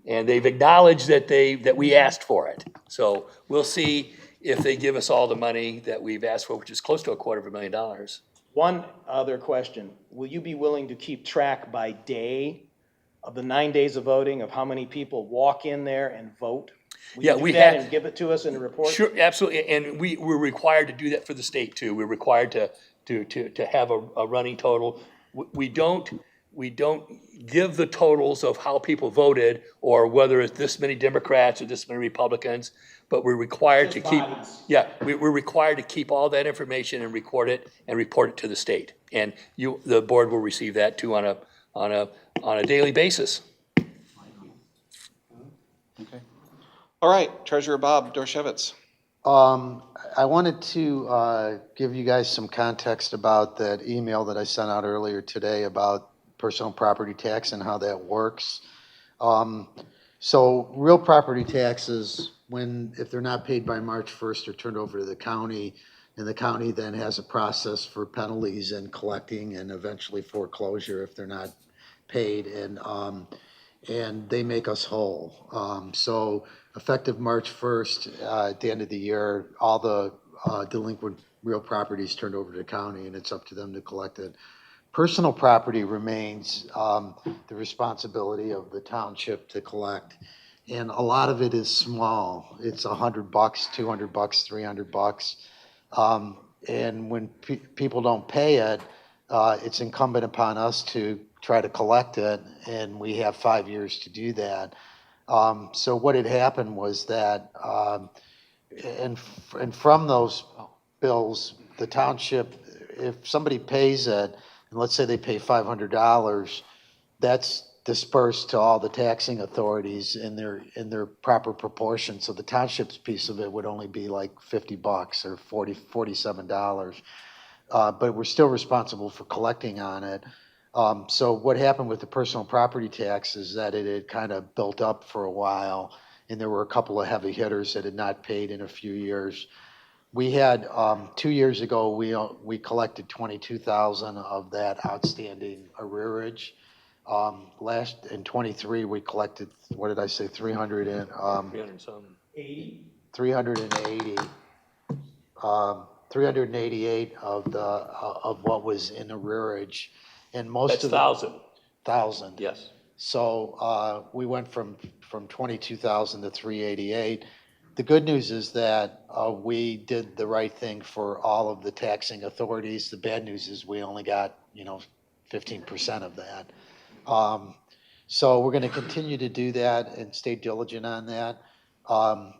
And they've acknowledged that we asked for it. So we'll see if they give us all the money that we've asked for, which is close to $250,000. One other question. Will you be willing to keep track by day of the 9 days of voting, of how many people walk in there and vote? Will you do that and give it to us in a report? Sure, absolutely. And we're required to do that for the state too. We're required to have a running total. We don't give the totals of how people voted or whether it's this many Democrats or this many Republicans, but we're required to keep, we're required to keep all that information and record it and report it to the state. And the board will receive that too on a daily basis. Okay. All right, Treasurer Bob Dorshevitz. I wanted to give you guys some context about that email that I sent out earlier today about personal property tax and how that works. So real property taxes, if they're not paid by March 1st, are turned over to the county, and the county then has a process for penalties and collecting and eventually foreclosure if they're not paid, and they make us whole. So effective March 1st, at the end of the year, all the delinquent real property is turned over to the county, and it's up to them to collect it. Personal property remains the responsibility of the township to collect, and a lot of it is small. It's $100, $200, $300, and when people don't pay it, it's incumbent upon us to try to collect it, and we have 5 years to do that. So what had happened was that, and from those bills, the township, if somebody pays it, and let's say they pay $500, that's dispersed to all the taxing authorities in their proper proportion. So the township's piece of it would only be like $50 or $47. But we're still responsible for collecting on it. So what happened with the personal property tax is that it had kind of built up for a while, and there were a couple of heavy hitters that had not paid in a few years. We had 2 years ago, we collected 22,000 of that outstanding arrearage. In 23, we collected, what did I say, 300 and 388 of what was in arrearage, and most That's of 1,000. Yes. So we went from 22,000 to 388. the good news is that we did the right thing for all of the taxing authorities. The bad news is we only got, 15% of that. So we're going to continue to do that and stay diligent on that. I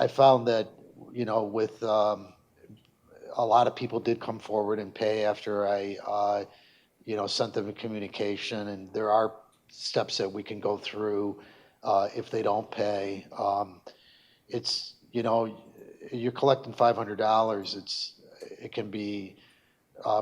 found that, with a lot of people did come forward and pay after I, sent them a communication, and there are steps that we can go through if they don't pay. It's, you're collecting $500. It can be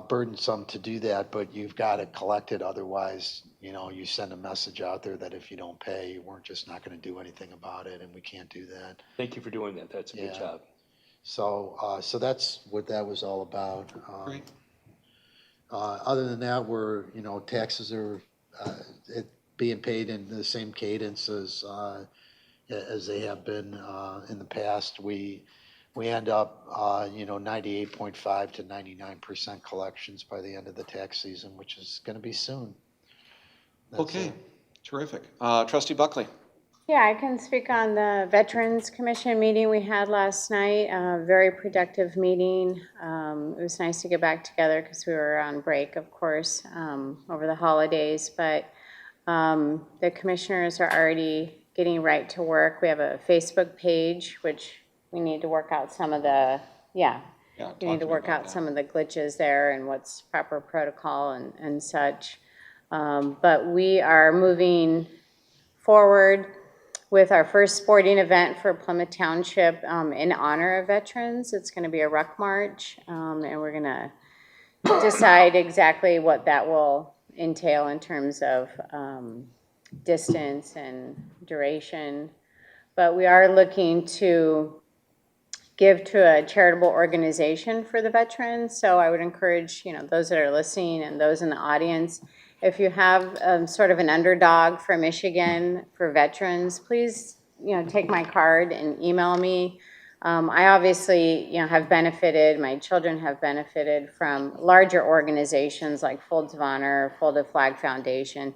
burdensome to do that, but you've got to collect it. Otherwise, you send a message out there that if you don't pay, we're just not going to do anything about it, and we can't do that. Thank you for doing that. That's a good Yeah. job. So that's what that was all about. Great. Other than that, taxes are being paid in the same cadence as they have been in the past. We end up 98.5 to 99% collections by the end of the tax season, which is going to be soon. That's Okay, it. terrific. Trustee Buckley. Yeah, I can speak on the Veterans Commission meeting we had last night. A very productive meeting. It was nice to get back together because we were on break, of course, over the holidays. But the commissioners are already getting right to work. We have a Facebook page, which we need to work out some of the, we need to work out some of the glitches there and what's proper protocol and such. But we are moving forward with our first sporting event for Plymouth Township in honor of veterans. It's going to be a ruck march, and we're going to decide exactly what that will entail in terms of distance and duration. But we are looking to give to a charitable organization for the veterans. So I would encourage, those that are listening and those in the audience, if you have sort of an underdog for Michigan for veterans, please, take my card and email me. I obviously, have benefited, my children have benefited from larger organizations like Folds of Honor, Folded Flag Foundation,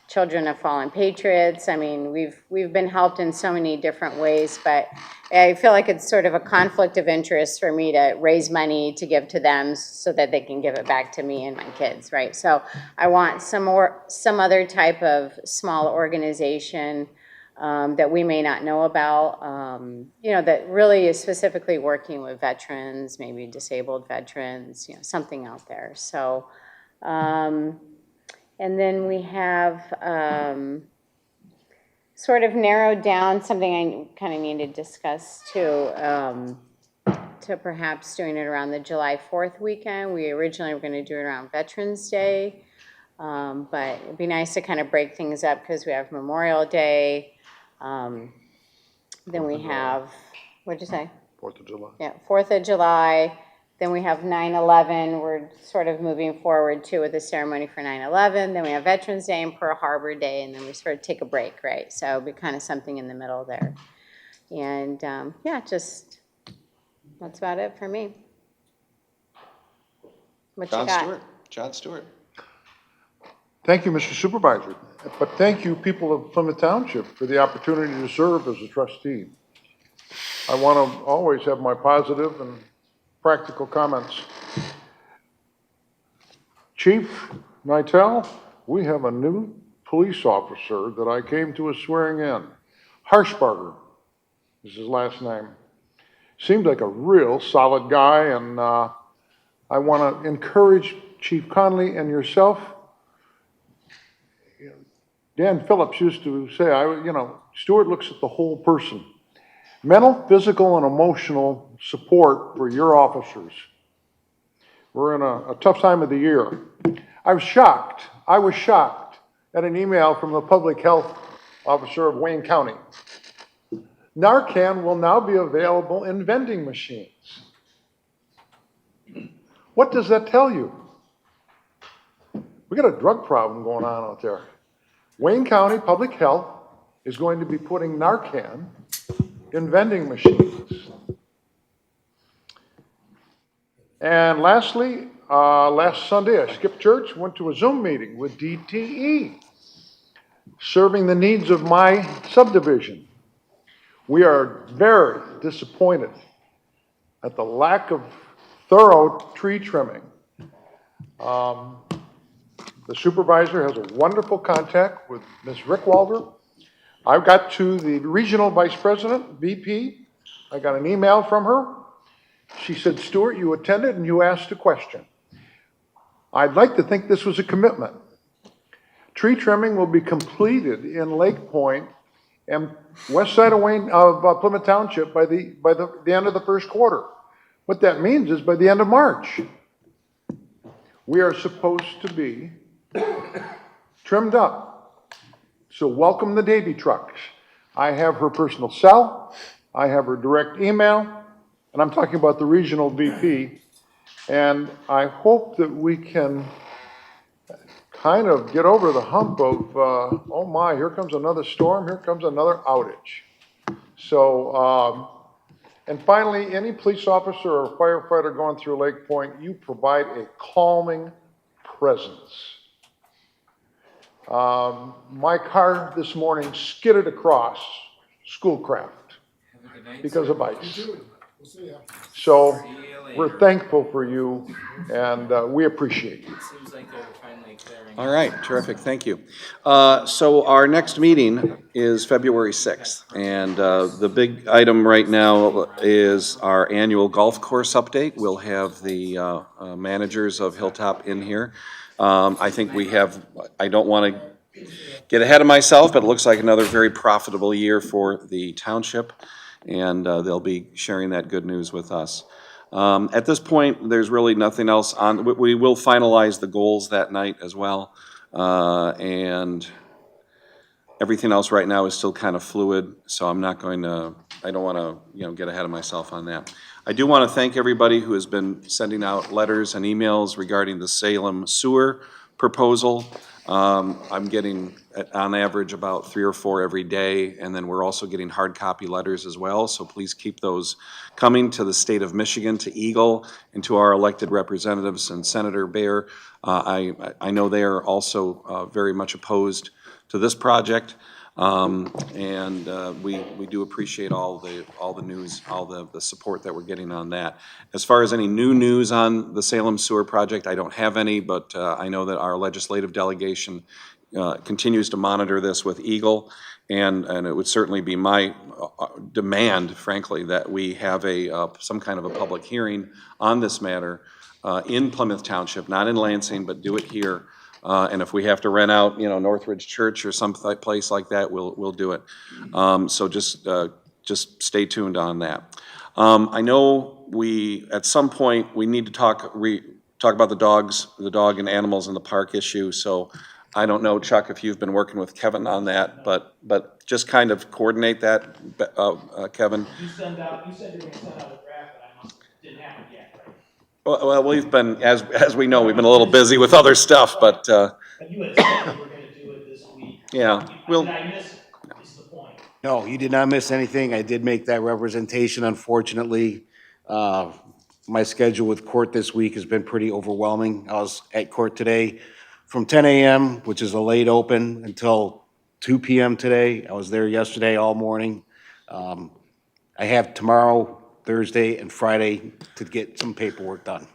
Children of Fallen Patriots. I mean, we've been helped in so many different ways, but I feel like it's sort of a conflict of interest for me to raise money to give to them so that they can give it back to me and my kids, right? So I want some other type of small organization that we may not know about, that really is specifically working with veterans, maybe disabled veterans, something out there. So, and then we have sort of narrowed down something I kind of need to discuss too, to perhaps doing it around the July 4th weekend. We originally were going to do it around Veterans Day, but it'd be nice to kind of break things up because we have Memorial Day. Then we have, what'd you say? 4th of July. Yeah, 4th of July. Then we have 9/11. We're sort of moving forward too with the ceremony for 9/11. Then we have Veterans Day and Pearl Harbor Day, and then we sort of take a break, right? So it'll be kind of something in the middle there. And just that's about it for me. What you got? John Stewart. Thank you, Mr. Supervisor. But thank you, people of Plymouth Township, for the opportunity to serve as a trustee. I want to always have my positive and practical comments. Chief Nitel, we have a new police officer that I came to a swearing in. Harshbarger is his last name. Seemed like a real solid guy, and I want to encourage Chief Conley and yourself. Dan Phillips used to say, Stewart looks at the whole person. Mental, physical, and emotional support for your officers. We're in a tough time of the year. I was shocked at an email from the public health officer of Wayne County. Narcan will now be available in vending machines. What does that tell you? We got a drug problem going on out there. Wayne County Public Health is going to be putting Narcan in vending machines. And lastly, last Sunday I skipped church, went to a Zoom meeting with DTE. serving the needs of my subdivision. We are very disappointed at the lack of thorough tree trimming. The supervisor has a wonderful contact with Ms. Rickwalder. I got to the regional vice president, VP. I got an email from her. She said, Stuart, you attended and you asked a question. I'd like to think this was a commitment. Tree trimming will be completed in Lake Point and west side of Plymouth Township by the end of the first quarter. What that means is by the end of March, we are supposed to be trimmed up. So welcome the Davy trucks. I have her personal cell, I have her direct email, and I'm talking about the regional VP. And I hope that we can kind of get over the hump of, oh my, here comes another storm, here comes another outage. So, and finally, any police officer or firefighter going through Lake Point, you provide a calming presence. My car this morning skidded across Schoolcraft because of ice. So we're thankful for you, and we appreciate you. All right, terrific, thank you. So our next meeting is February 6th, and the big item right now is our annual golf course update. We'll have the managers of Hilltop in here. I think we have, I don't want to get ahead of myself, but it looks like another very profitable year for the township, and they'll be sharing that good news with us. At this point, there's really nothing else on. We will finalize the goals that night as well, and everything else right now is still kind of fluid, so I'm not going to, I don't want to, get ahead of myself on that. I do want to thank everybody who has been sending out letters and emails regarding the Salem sewer proposal. I'm getting, on average, about 3 or 4 every day, and then we're also getting hard copy letters as well, so please keep those coming to the state of Michigan, to Eagle, and to our elected representatives and Senator Baer. I know they are also very much opposed to this project, and we do appreciate all the news, all the support that we're getting on that. As far as any new news on the Salem Sewer Project, I don't have any, but I know that our legislative delegation continues to monitor this with Eagle, and it would certainly be my demand, frankly, that we have some kind of a public hearing on this matter in Plymouth Township, not in Lansing, but do it here. And if we have to rent out, Northridge Church or some place like that, we'll do it. So just stay tuned on that. I know at some point, we need to talk about the dog and animals in the park issue. So I don't know, Chuck, if you've been working with Kevin on that, but just kind of coordinate that, Kevin. You said you were going to send out a draft, but didn't happen yet, right? Well, we've been, as we know, we've been a little busy with other stuff, but. But you had said you were going to do it this week. Yeah. Did I miss? Is the point? No, you did not miss anything. I did make that representation. Unfortunately, my schedule with court this week has been pretty overwhelming. I was at court today from 10 a.m., which is a late open, until 2 p.m. today. I was there yesterday all morning. I have tomorrow, Thursday, and Friday to get some paperwork done.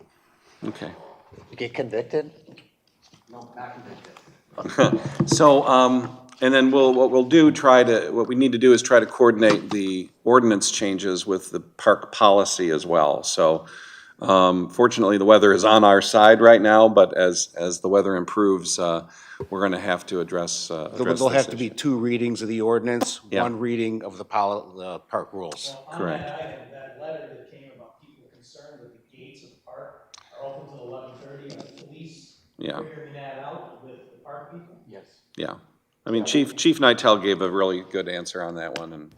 Okay. You get convicted? No, not convicted. So, and then what we need to do is try to coordinate the ordinance changes with the park policy as well. So, fortunately, the weather is on our side right now, but as the weather improves, we're going to have to address There'll have to be 2 readings of the ordinance, Yeah. 1 reading of the park rules. Well, on Correct. that item, that letter that came about people concerned that the gates of the park are open till 11:30, are the police figuring that out with the park people? Yes. Yeah. I mean, Chief Nightel gave a really good answer on that one, and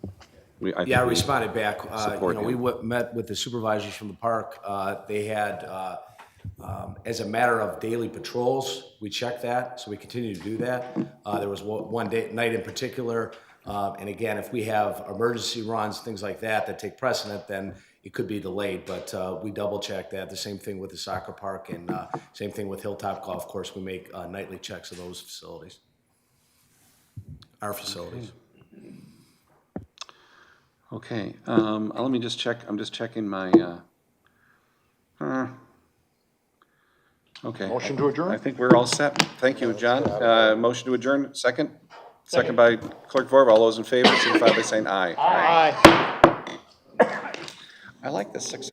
I responded back. We met with the supervisors from the park. They had, as a matter of daily patrols, we checked that, so we continue to do that. There was one night in particular, and again, if we have emergency runs, things like that take precedent, then it could be delayed, but we double check that. The same thing with the soccer park, and same thing with Hilltop Golf Course. We make nightly checks of those facilities. our facilities. Okay, let me just check, I'm just checking my, okay. Motion to adjourn? I think we're all set. Thank you, John. Motion to adjourn, second? Second by Clerk Vorba. All those in favor, signify by saying aye. Aye. I like this 6.